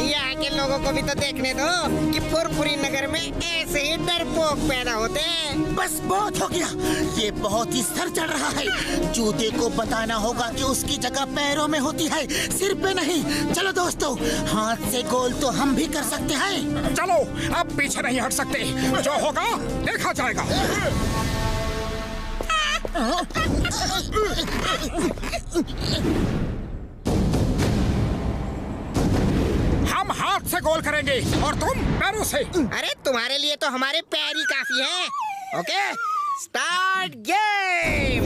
यहाँ के लोगों को भी तो देखने दो कि फुरफुरी नगर में ऐसे ही डरपोक पैदा होते हैं। बस बहुत हो गया, ये बहुत ही सर चढ़ रहा है। जूते को बताना होगा कि उसकी जगह पैरों में होती है, सिर पे नहीं। चलो दोस्तों, हाथ से गोल तो हम भी कर सकते हैं। चलो अब पीछे नहीं हट सकते, जो होगा देखा जाएगा। हम हाथ से गोल करेंगे और तुम पैरों से। अरे तुम्हारे लिए तो हमारे पैर ही काफी हैं। Okay, start game.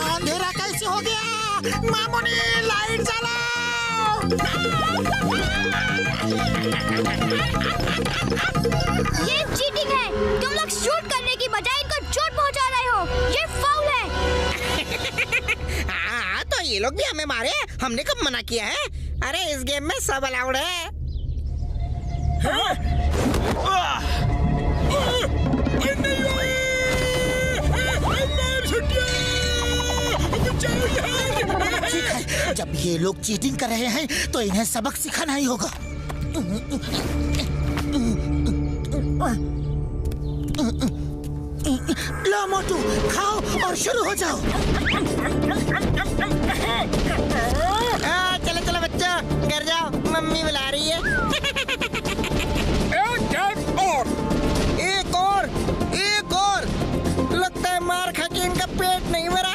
अंधेरा कैसे हो गया? मामूनी लाइट जलाओ। ये चीटिंग है। तुम लोग शूट करने की बजाय इनको चोट पहुंचा रहे हो। ये फाउल है। हाँ तो ये लोग भी हमें मारे, हमने कब मना किया है? अरे इस गेम में सब अलाउड है। ठीक है, जब ये लोग चीटिंग कर रहे हैं तो इन्हें सबक सिखाना ही होगा। लो मोटू, खाओ और शुरू हो जाओ। चलो चलो बच्चों, घर जाओ, मम्मी बुला रही है। एक और। लगता है मार खा के इनका पेट नहीं भरा।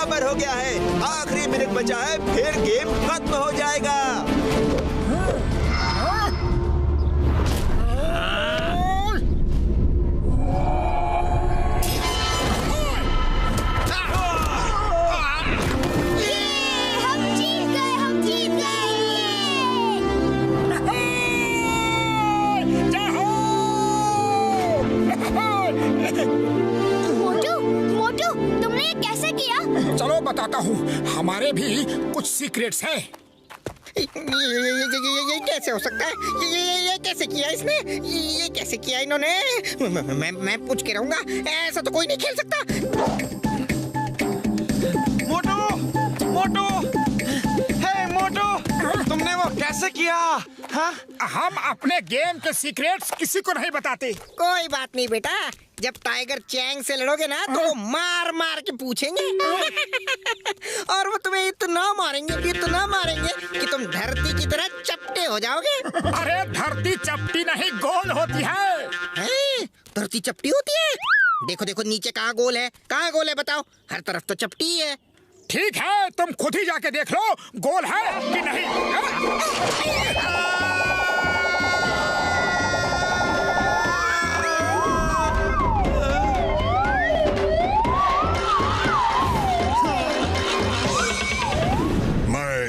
बराबर हो गया है। आखिरी मिनट बचा है, फिर गेम खत्म हो जाएगा। चलो बताता हूँ, हमारे भी कुछ सीक्रेट्स हैं। ये कैसे हो सकता है? ये कैसे किया इसने? ये कैसे किया इन्होंने? मैं पूछ के रहूंगा, ऐसा तो कोई नहीं खेल सकता। मोटू, मोटू, हे मोटू, तुमने वो कैसे किया? हाँ? हम अपने गेम के सीक्रेट्स किसी को नहीं बताते। कोई बात नहीं बेटा, जब टाइगर चैंग से लड़ोगे ना तो मार मार के पूछेंगे और वो तुम्हें इतना मारेंगे कि तुम धरती की तरह चपटे हो जाओगे। अरे धरती चपटी नहीं, गोल होती है। धरती चपटी होती है? देखो देखो नीचे कहाँ गोल है, कहाँ गोल है बताओ? हर तरफ तो चपटी है। ठीक है, तुम खुद ही जाके देख लो गोल है कि नहीं।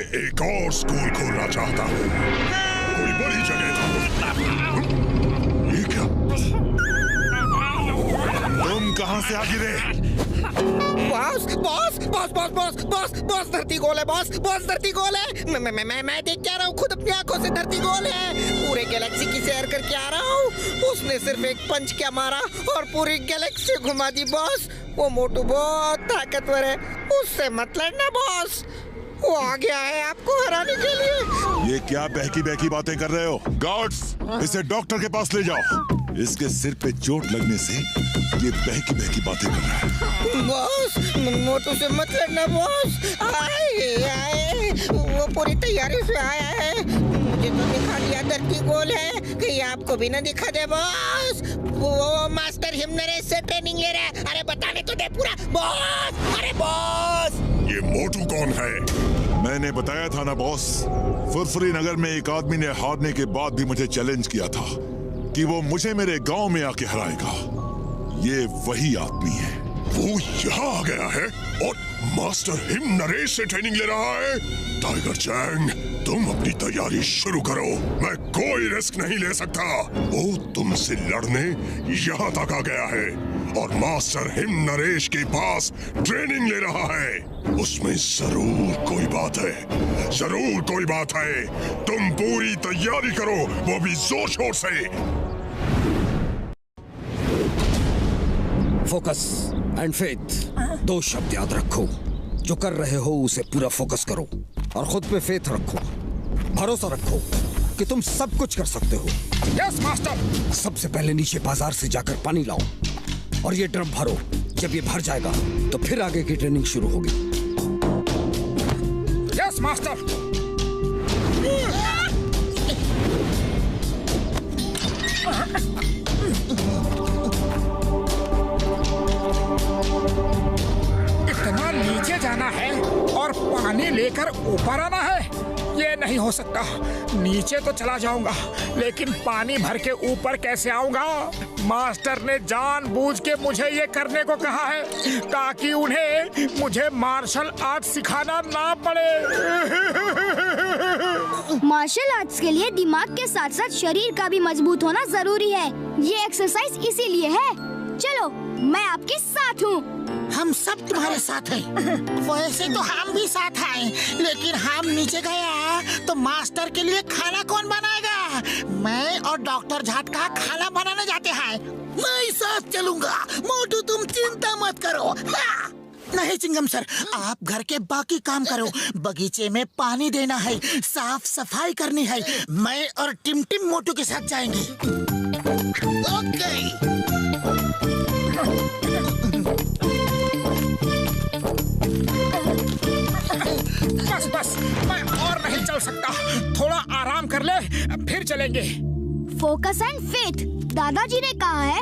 एक और स्कूल खोलना चाहता हूँ, कोई बड़ी जगह ढूंढो। ये क्या? तुम कहाँ से आ गिरे? Boss boss boss boss boss boss boss धरती गोल है, बॉस बॉस धरती गोल है। मैं देख के आ रहा हूँ, खुद अपनी आंखों से धरती गोल है। पूरे गैलेक्सी की सैर करके आ रहा हूँ। उसने सिर्फ एक पंच क्या मारा और पूरी गैलेक्सी घुमा दी बॉस। वो मोटू बहुत ताकतवर है, उससे मत लड़ना बॉस। वो आ गया है आपको हराने के लिए। ये क्या बहकी बहकी बातें कर रहे हो? गार्ड्स, इसे डॉक्टर के पास ले जाओ। इसके सिर पे चोट लगने से ये बहकी बहकी बातें कर रहा है। बॉस, मोटू से मत लड़ना बॉस। आए, वो पूरी तैयारी से आया है। मुझे तो दिखा दिया धरती गोल है, कहीं आपको भी ना दिखा दे बॉस। वो मास्टर हिमनरेश से ट्रेनिंग ले रहा है। अरे बताने तो दे पूरा बॉस। अरे बॉस, ये मोटू कौन है? मैंने बताया था ना बॉस, फुरफुरी नगर में एक आदमी ने हारने के बाद भी मुझे चैलेंज किया था कि वो मुझे मेरे गांव में आके हराएगा। ये वही आदमी है। वो यहाँ आ गया है और मास्टर हिमनरेश से ट्रेनिंग ले रहा है। टाइगर चैंग, तुम अपनी तैयारी शुरू करो, मैं कोई रिस्क नहीं ले सकता। वो तुमसे लड़ने यहाँ तक आ गया है और मास्टर हिमनरेश के पास ट्रेनिंग ले रहा है। उसमें जरूर कोई बात है, जरूर कोई बात है। तुम पूरी तैयारी करो, वो भी जोर शोर से। फोकस एंड फेथ, दो शब्द याद रखो। जो कर रहे हो उसे पूरा फोकस करो और खुद पे फेथ रखो, भरोसा रखो कि तुम सब कुछ कर सकते हो। Yes master. सबसे पहले नीचे बाजार से जाकर पानी लाओ और ये ड्रम भरो। जब ये भर जाएगा तो फिर आगे की ट्रेनिंग शुरू होगी। Yes master. इतना नीचे जाना है और पानी लेकर ऊपर आना है? ये नहीं हो सकता। नीचे तो चला जाऊंगा, लेकिन पानी भर के ऊपर कैसे आऊंगा? मास्टर ने जानबूझ के मुझे ये करने को कहा है ताकि उन्हें मुझे मार्शल आर्ट सिखाना ना पड़े। मार्शल आर्ट्स के लिए दिमाग के साथ साथ शरीर का भी मजबूत होना जरूरी है। ये एक्सरसाइज इसीलिए है। चलो, मैं आपके साथ हूँ। हम सब तुम्हारे साथ हैं। वैसे तो हम भी साथ आए, लेकिन हम नीचे गया तो मास्टर के लिए खाना कौन बनाएगा? मैं और डॉक्टर झटका खाना बनाने जाते हैं। मैं साथ चलूंगा। मोटू, तुम चिंता मत करो। हाँ। नहीं चिंगम सर, आप घर के बाकी काम करो। बगीचे में पानी देना है, साफ सफाई करनी है। मैं और टिम टिम मोटू के साथ जाएंगे। ओके। बस मैं और नहीं चल सकता। थोड़ा आराम कर ले, फिर चलेंगे। फोकस एंड फेथ, दादाजी ने कहा है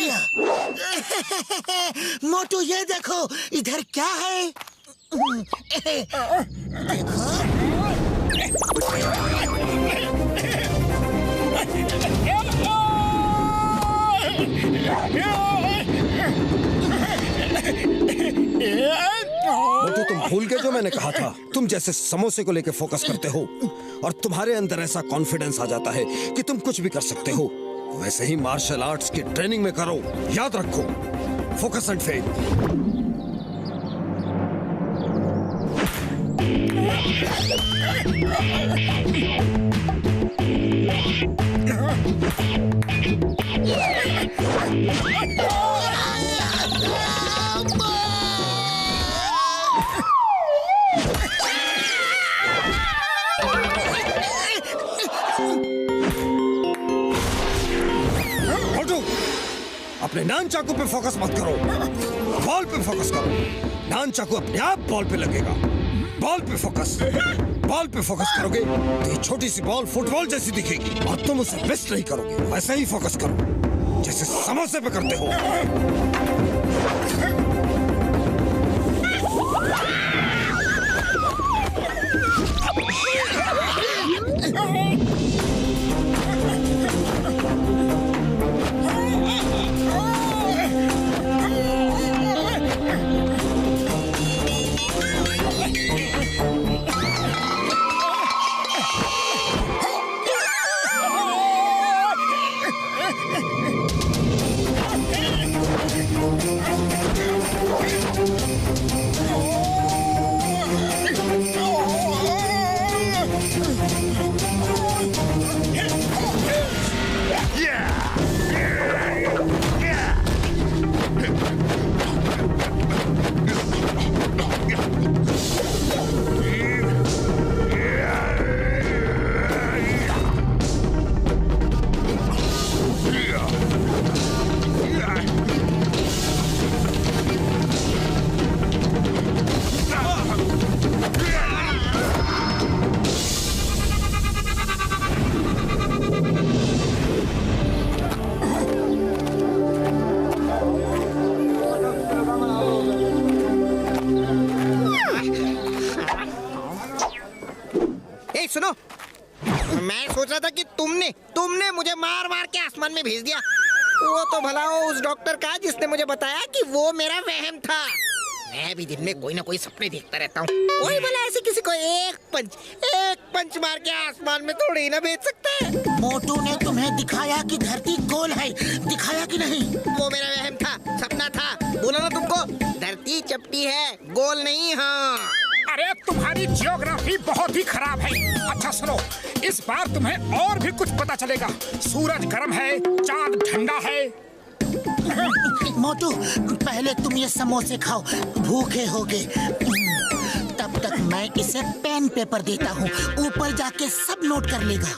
दिया। मोटू ये देखो, इधर क्या है? देखो। मोटू, तुम भूल गए जो मैंने कहा था? तुम जैसे समोसे को लेके फोकस करते हो और तुम्हारे अंदर ऐसा कॉन्फिडेंस आ जाता है कि तुम कुछ भी कर सकते हो, वैसे ही मार्शल आर्ट्स की ट्रेनिंग में करो। याद रखो, फोकस एंड फेथ। अपने नान चाकू पे फोकस मत करो, बॉल पे फोकस करो। नान चाकू अपने आप बॉल पे लगेगा। बॉल पे फोकस। बॉल पे फोकस करोगे तो ये छोटी सी बॉल फुटबॉल जैसी दिखेगी और तुम उसे मिस नहीं करोगे। वैसे ही फोकस करो जैसे समोसे पे करते हो। सुनो, मैं सोच रहा था कि तुमने मुझे मार मार के आसमान में भेज दिया। वो तो भला हो उस डॉक्टर का जिसने मुझे बताया कि वो मेरा वहम था। मैं भी दिन में कोई ना कोई सपने देखता रहता हूँ। कोई भला ऐसे किसी को एक पंच मार के आसमान में थोड़ी ना भेज सकता है। मोटू ने तुम्हें दिखाया कि धरती गोल है, दिखाया कि नहीं? वो मेरा वहम था, सपना था। बोला ना तुमको, धरती चपटी है, गोल नहीं। हाँ, अरे तुम्हारी जियोग्राफी बहुत ही खराब है। अच्छा सुनो, इस बार तुम्हें और भी कुछ पता चलेगा। सूरज गर्म है, चांद ठंडा है। मोटू, पहले तुम ये समोसे खाओ, भूखे होगे। तब तक मैं इसे पेन पेपर देता हूँ, ऊपर जाके सब नोट कर लेगा।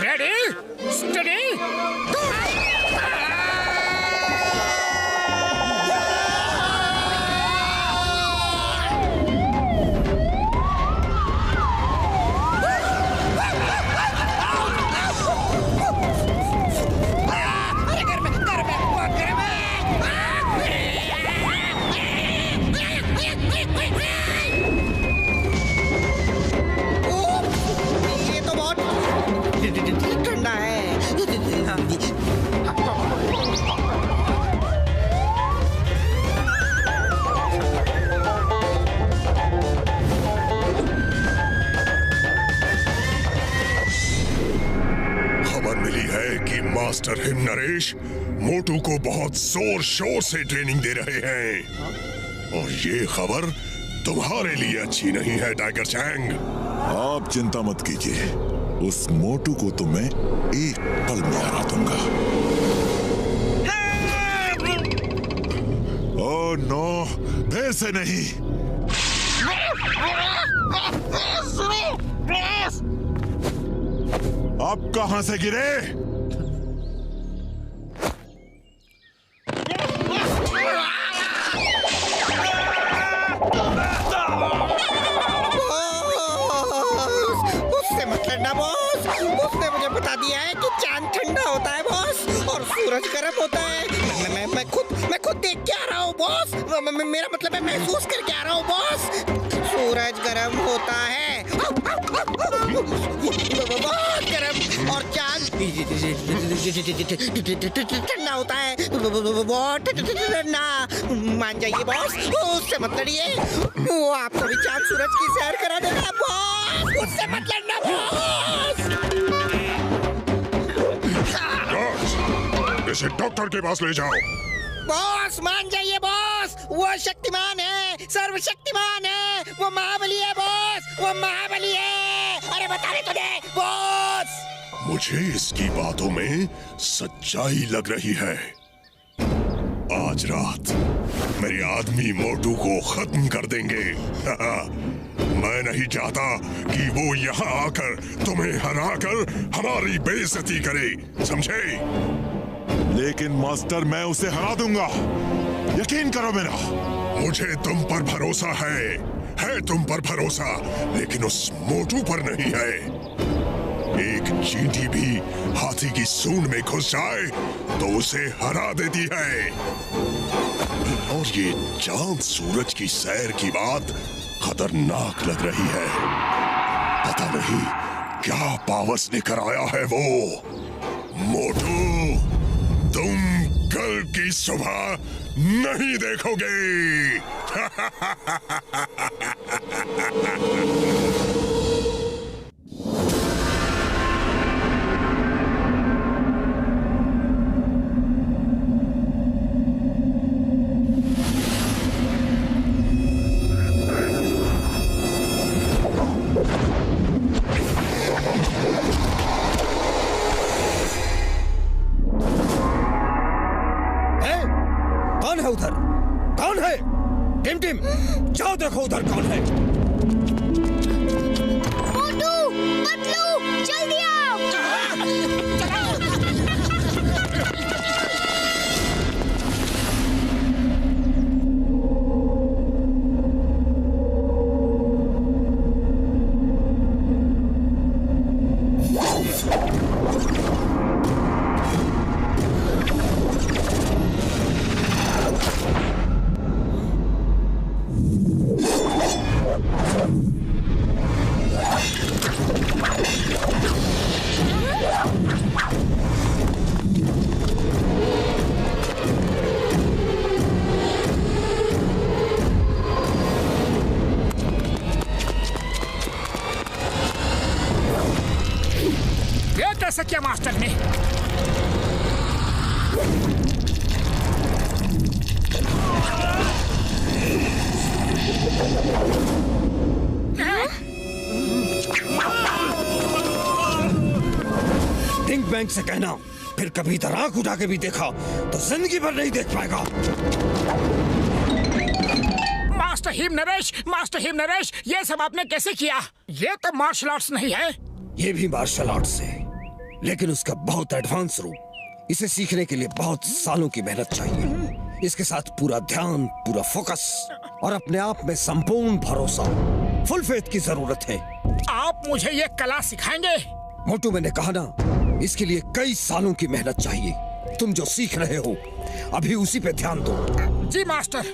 रेडी, स्टडी, ठंडा है। खबर मिली है कि मास्टर हिम नरेश मोटू को बहुत जोर शोर से ट्रेनिंग दे रहे हैं और ये खबर तुम्हारे लिए अच्छी नहीं है टाइगर चैंग। आप चिंता मत कीजिए, उस मोटू को तो मैं एक पल में हरा दूंगा। ओह नो, फिर से नहीं। आप कहां से गिरे? उससे मत लड़ना बॉस, उसने मुझे बता दिया है कि हूँ बॉस। मेरा मतलब है महसूस करके आ रहा हूँ बॉस। सूरज गर्म होता है, बहुत गर्म, और चांद ठंडा होता है, बहुत ठंडा। मान जाइए बॉस, उससे मत लड़िए। वो आपको भी चांद सूरज की सैर करा देगा बॉस, उससे मत लड़ना बॉस। इसे डॉक्टर के पास ले जाओ। बॉस मान जाइए बॉस, वो शक्तिमान है, सर्वशक्तिमान है, वो महाबली है बॉस, वो महाबली है। अरे बता रहे तुझे बॉस। मुझे इसकी बातों में सच्चाई लग रही है। आज रात मेरे आदमी मोटू को खत्म कर देंगे। मैं नहीं चाहता कि वो यहाँ आकर तुम्हें हराकर हमारी बेइज्जती करे, समझे? लेकिन मास्टर, मैं उसे हरा दूंगा, यकीन करो मेरा। मुझे तुम पर भरोसा है तुम पर भरोसा, लेकिन उस मोटू पर नहीं है। एक चींटी भी हाथी की सूंड में घुस जाए तो उसे हरा देती है। और ये चांद सूरज की सैर की बात खतरनाक लग रही है। पता नहीं क्या पावर्स लेकर आया है वो। मोटू, तुम कल की सुबह नहीं देखोगे। कौन है उधर? कौन है? टिम टिम, जाओ देखो उधर कौन है। मोटू, पतलू, जल्दी आओ। कैसे किया मास्टर ने? थिंक बैंक से कहना, फिर कभी इधर आंख उठा के भी देखा तो जिंदगी भर नहीं देख पाएगा। मास्टर हिम नरेश, ये सब आपने कैसे किया? ये तो मार्शल आर्ट्स नहीं है। ये भी मार्शल आर्ट्स है, लेकिन उसका बहुत एडवांस रूप। इसे सीखने के लिए बहुत सालों की मेहनत चाहिए। इसके साथ पूरा ध्यान, पूरा फोकस और अपने आप में संपूर्ण भरोसा, फुल फेथ की जरूरत है। आप मुझे ये कला सिखाएंगे? मोटू, मैंने कहा ना, इसके लिए कई सालों की मेहनत चाहिए। तुम जो सीख रहे हो अभी उसी पे ध्यान दो। जी मास्टर।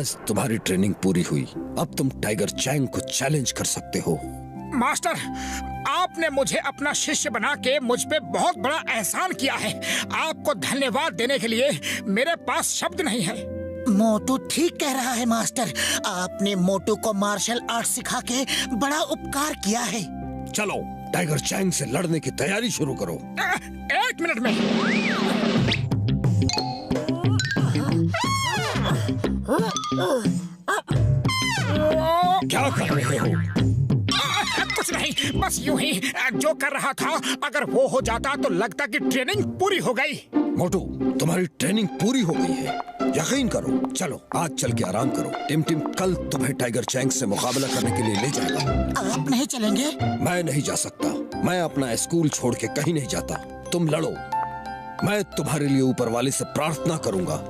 आज तुम्हारी ट्रेनिंग पूरी हुई। अब तुम टाइगर चैंग को चैलेंज कर सकते हो। मास्टर, आपने मुझे अपना शिष्य बना के मुझ पे बहुत बड़ा एहसान किया है। आपको धन्यवाद देने के लिए मेरे पास शब्द नहीं है। मोटू ठीक कह रहा है मास्टर, आपने मोटू को मार्शल आर्ट सिखा के बड़ा उपकार किया है। चलो टाइगर चैंग से लड़ने की तैयारी शुरू करो। 1 मिनट में। क्या कर रहे हो? कुछ नहीं, बस यूं ही जो कर रहा था। अगर वो हो जाता तो लगता कि ट्रेनिंग पूरी हो गई। मोटू, तुम्हारी ट्रेनिंग पूरी हो गई है, यकीन करो। चलो आज चल के आराम करो। टिम टिम कल तुम्हें टाइगर चैंग से मुकाबला करने के लिए ले जाएगा। आप नहीं चलेंगे? मैं नहीं जा सकता। मैं अपना स्कूल छोड़ के कहीं नहीं जाता। तुम लड़ो, मैं तुम्हारे लिए ऊपर वाले से प्रार्थना करूंगा।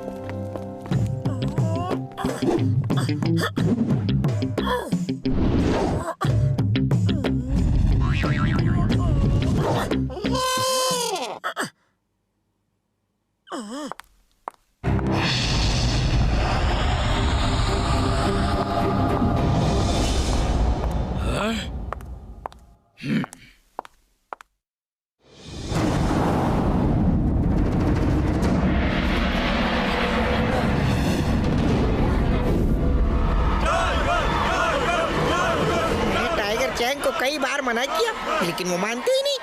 कई बार मना किया लेकिन वो मानते ही नहीं।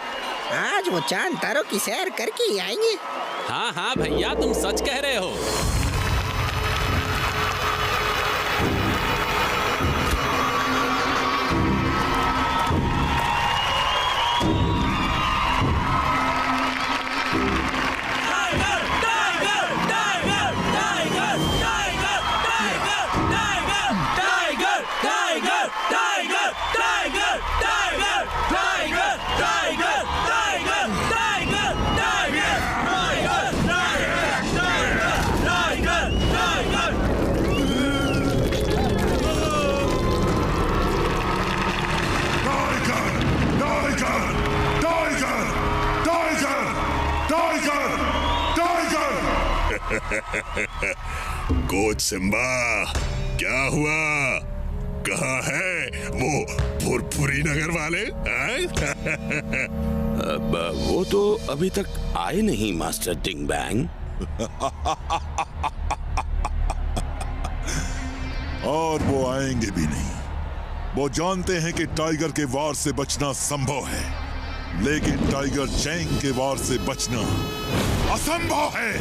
आज वो चांद तारों की सैर करके ही आएंगे। हाँ हाँ भैया, तुम सच कह रहे हो। कोच सिम्बा, क्या हुआ? कहाँ है वो फुरफुरी नगर वाले? वो तो अभी तक आए नहीं मास्टर डिंग बैंग। और वो आएंगे भी नहीं। वो जानते हैं कि टाइगर के वार से बचना संभव है, लेकिन टाइगर चैंग के वार से बचना असंभव है।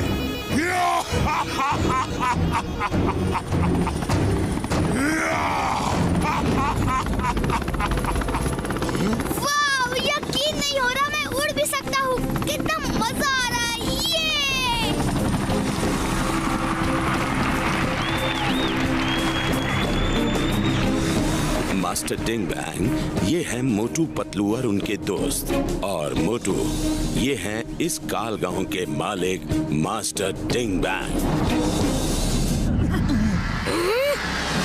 वाव, यकीन नहीं हो रहा मैं उड़ भी सकता हूँ। कितना मजा आ रहा है ये। मास्टर डिंग बैंग, ये है मोटू पतलू और उनके दोस्त। और मोटू, ये हैं इस काल गांव के मालिक मास्टर डिंग बैंग।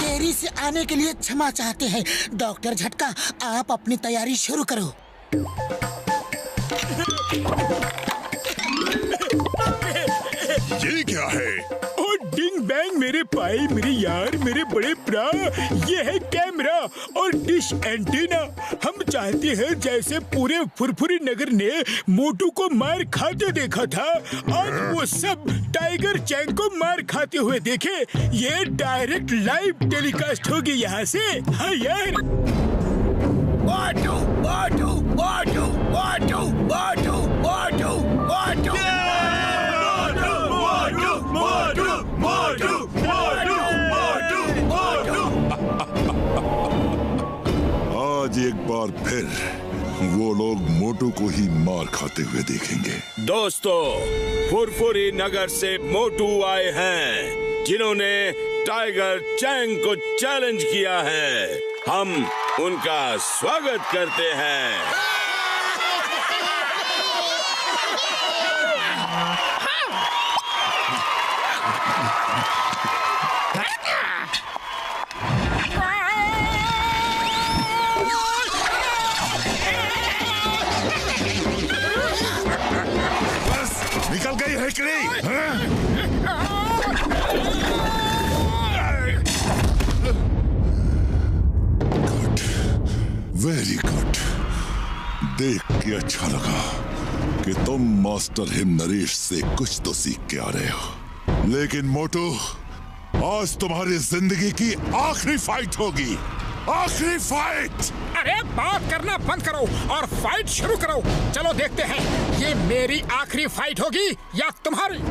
देरी से आने के लिए क्षमा चाहते हैं। डॉक्टर झटका, आप अपनी तैयारी शुरू करो। ये क्या है? डिंग बैंग मेरे भाई, मेरे यार, मेरे बड़े भरा, ये है कैमरा और डिश एंटीना। हम चाहते हैं जैसे पूरे फुरफुरी नगर ने मोटू को मार खाते देखा था, आज वो सब टाइगर चैंग को मार खाते हुए देखे। ये डायरेक्ट लाइव टेलीकास्ट होगी यहाँ से। हाँ यार। मोटू, मोटू, मोटू, मोटू, मोटू, मोटू, मोटू। आज एक बार फिर वो लोग मोटू को ही मार खाते हुए देखेंगे। दोस्तों, फुरफुरी नगर से मोटू आए हैं, जिन्होंने टाइगर चैंग को चैलेंज किया है। हम उनका स्वागत करते हैं। निकल गई है कि नहीं? Very good. देख के अच्छा लगा कि तुम मास्टर हिम नरेश से कुछ तो सीख के आ रहे हो। लेकिन मोटू, आज तुम्हारी जिंदगी की आखिरी फाइट होगी। आखिरी फाइट। अरे बात करना बंद करो और फाइट शुरू करो। चलो देखते हैं ये मेरी आखिरी फाइट होगी या तुम्हारी।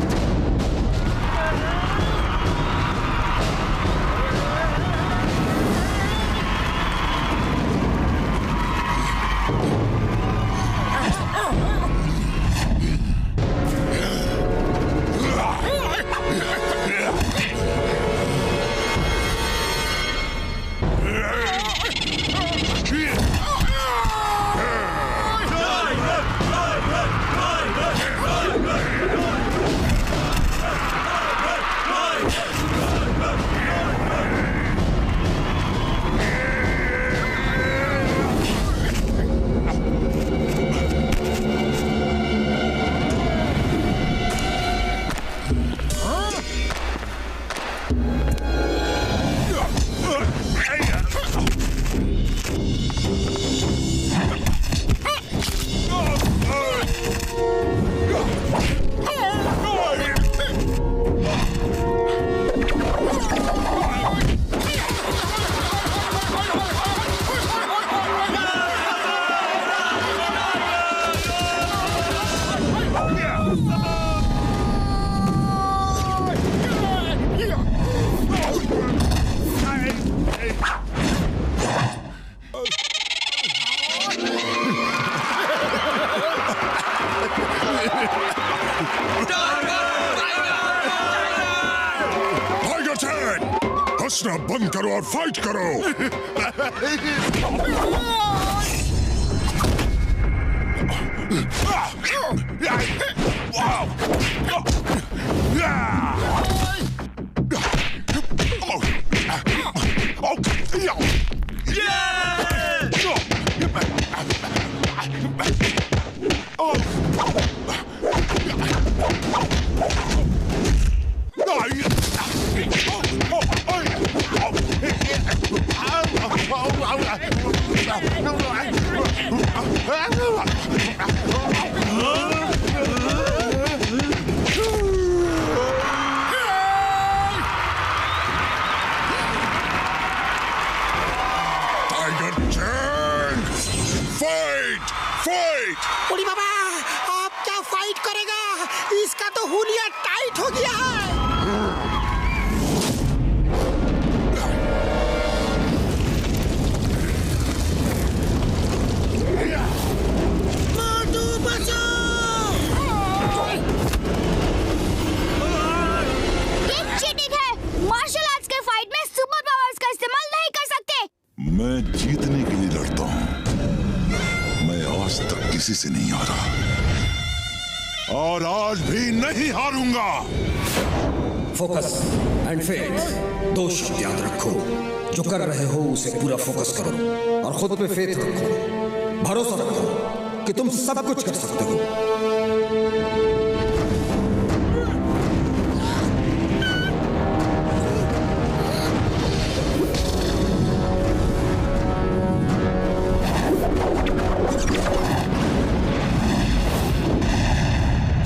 हंसना बंद करो और फाइट करो। उड़ी बाबा, आप क्या फाइट करेगा? इसका तो हुलिया टाइट हो गया है। मोटू बचाओ! ये चीटिंग है। मार्शल आर्ट्स के फाइट में सुपर पावर्स का इस्तेमाल नहीं कर सकते। मैं जीतने के लिए लड़ता हूँ। मैं आज तक किसी से नहीं हारा और आज भी नहीं हारूंगा। फोकस एंड फेथ, दो शब्द याद रखो। जो कर रहे हो उसे पूरा फोकस करो और खुद पे फेथ रखो। भरोसा रखो कि तुम सब कुछ कर सकते हो।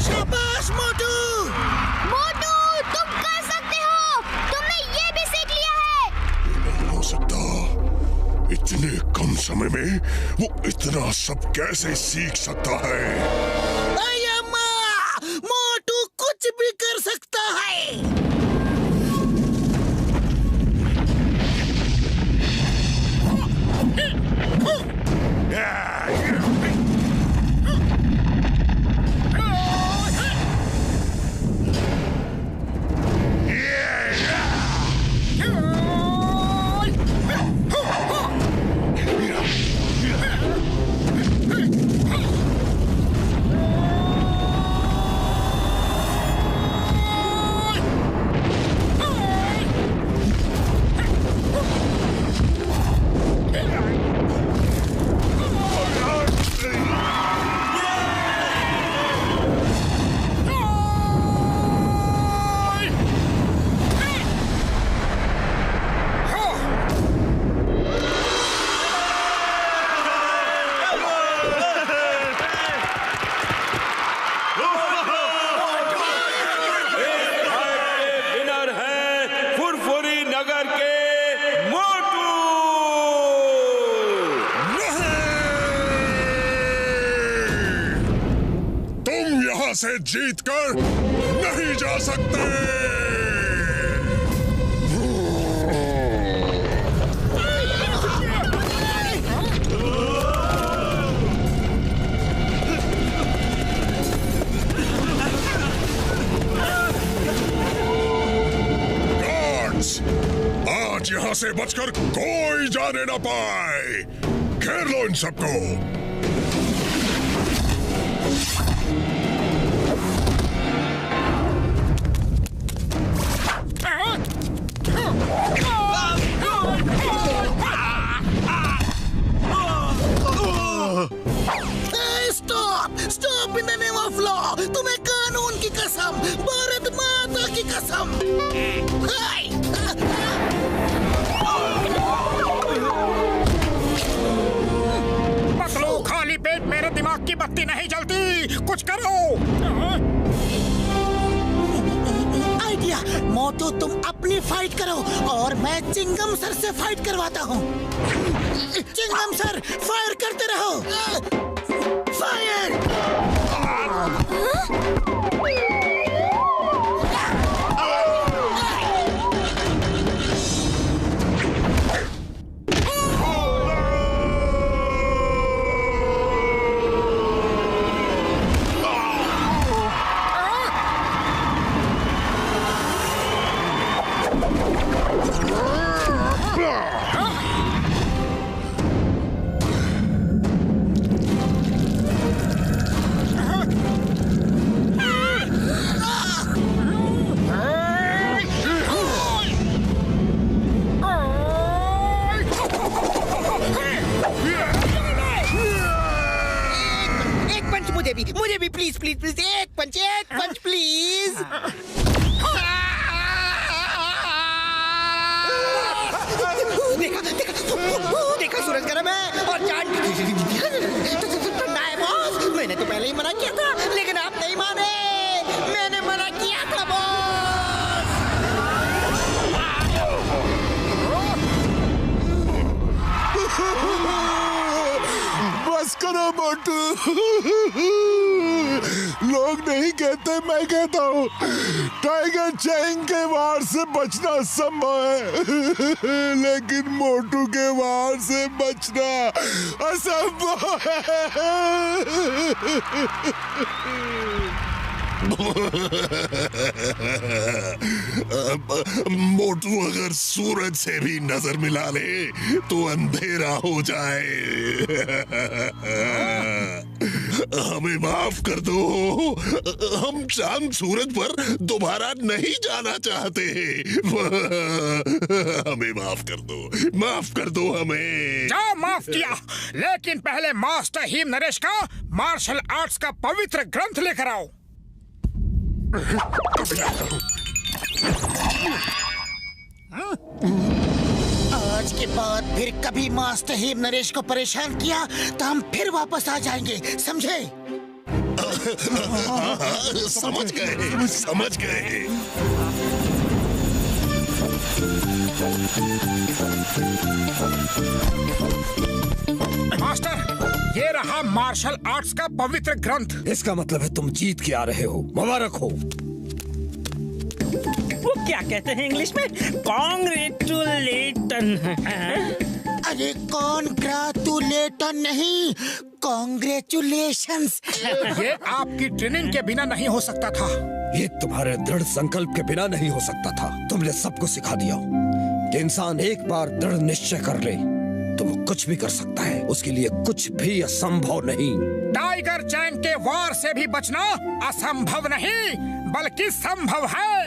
शाबाश मोटू! मोटू, तुम कर सकते हो। तुमने ये भी सीख लिया है। हो सकता इतने कम समय में वो इतना सब कैसे सीख सकता है? अम्मा, मोटू कुछ भी कर सकता है। यहाँ से जीतकर नहीं जा सकते। आज यहाँ से बचकर कोई जाने न पाए। घेर लो इन सबको। Stop stop in the name of law. तुम्हें कानून की कसम, भारत माता की कसम। पतलू, खाली पेट मेरे दिमाग की बत्ती नहीं जलती। कुछ करो। आइडिया। मोटू, तुम अपनी फाइट करो और मैं चिंगम सर से फाइट करवाता हूँ। चिंगम सर, फायर करते रहो। फायर। मुझे भी प्लीज प्लीज प्लीज एक पंच प्लीज। देखा सूरज गर्म है और चांद ठंडा है बॉस। मैंने तो पहले ही मना किया था, लेकिन आप नहीं माने। मैंने मना किया था बॉस। बस करो मोटू। लोग नहीं कहते, मैं कहता हूँ। टाइगर चैंग के वार से बचना संभव है, लेकिन मोटू के वार से बचना असंभव है। मोटू अगर सूरज से भी नजर मिला ले तो अंधेरा हो जाए। हमें माफ कर दो, हम चांद सूरज पर दोबारा नहीं जाना चाहते। हमें माफ कर दो हमें। जाओ, माफ किया, लेकिन पहले मास्टर हिम नरेश का मार्शल आर्ट्स का पवित्र ग्रंथ लेकर आओ। आज के बाद फिर कभी मास्टर हिम नरेश को परेशान किया तो हम फिर वापस आ जाएंगे, समझे? समझ गए। मास्टर, ये रहा मार्शल आर्ट्स का पवित्र ग्रंथ। इसका मतलब है तुम जीत के आ रहे हो। मुबारक हो। वो क्या कहते हैं इंग्लिश में? कॉन्ग्रेचुलेटन। अरे कॉन्ग्रेचुलेटन नहीं, कॉन्ग्रेचुलेशंस। ये आपकी ट्रेनिंग के बिना नहीं हो सकता था। ये तुम्हारे दृढ़ संकल्प के बिना नहीं हो सकता था। तुमने सबको सिखा दिया कि इंसान एक बार दृढ़ निश्चय कर ले तो वो कुछ भी कर सकता है। उसके लिए कुछ भी असंभव नहीं। टाइगर चैंग के वार से भी बचना असंभव नहीं बल्कि संभव है।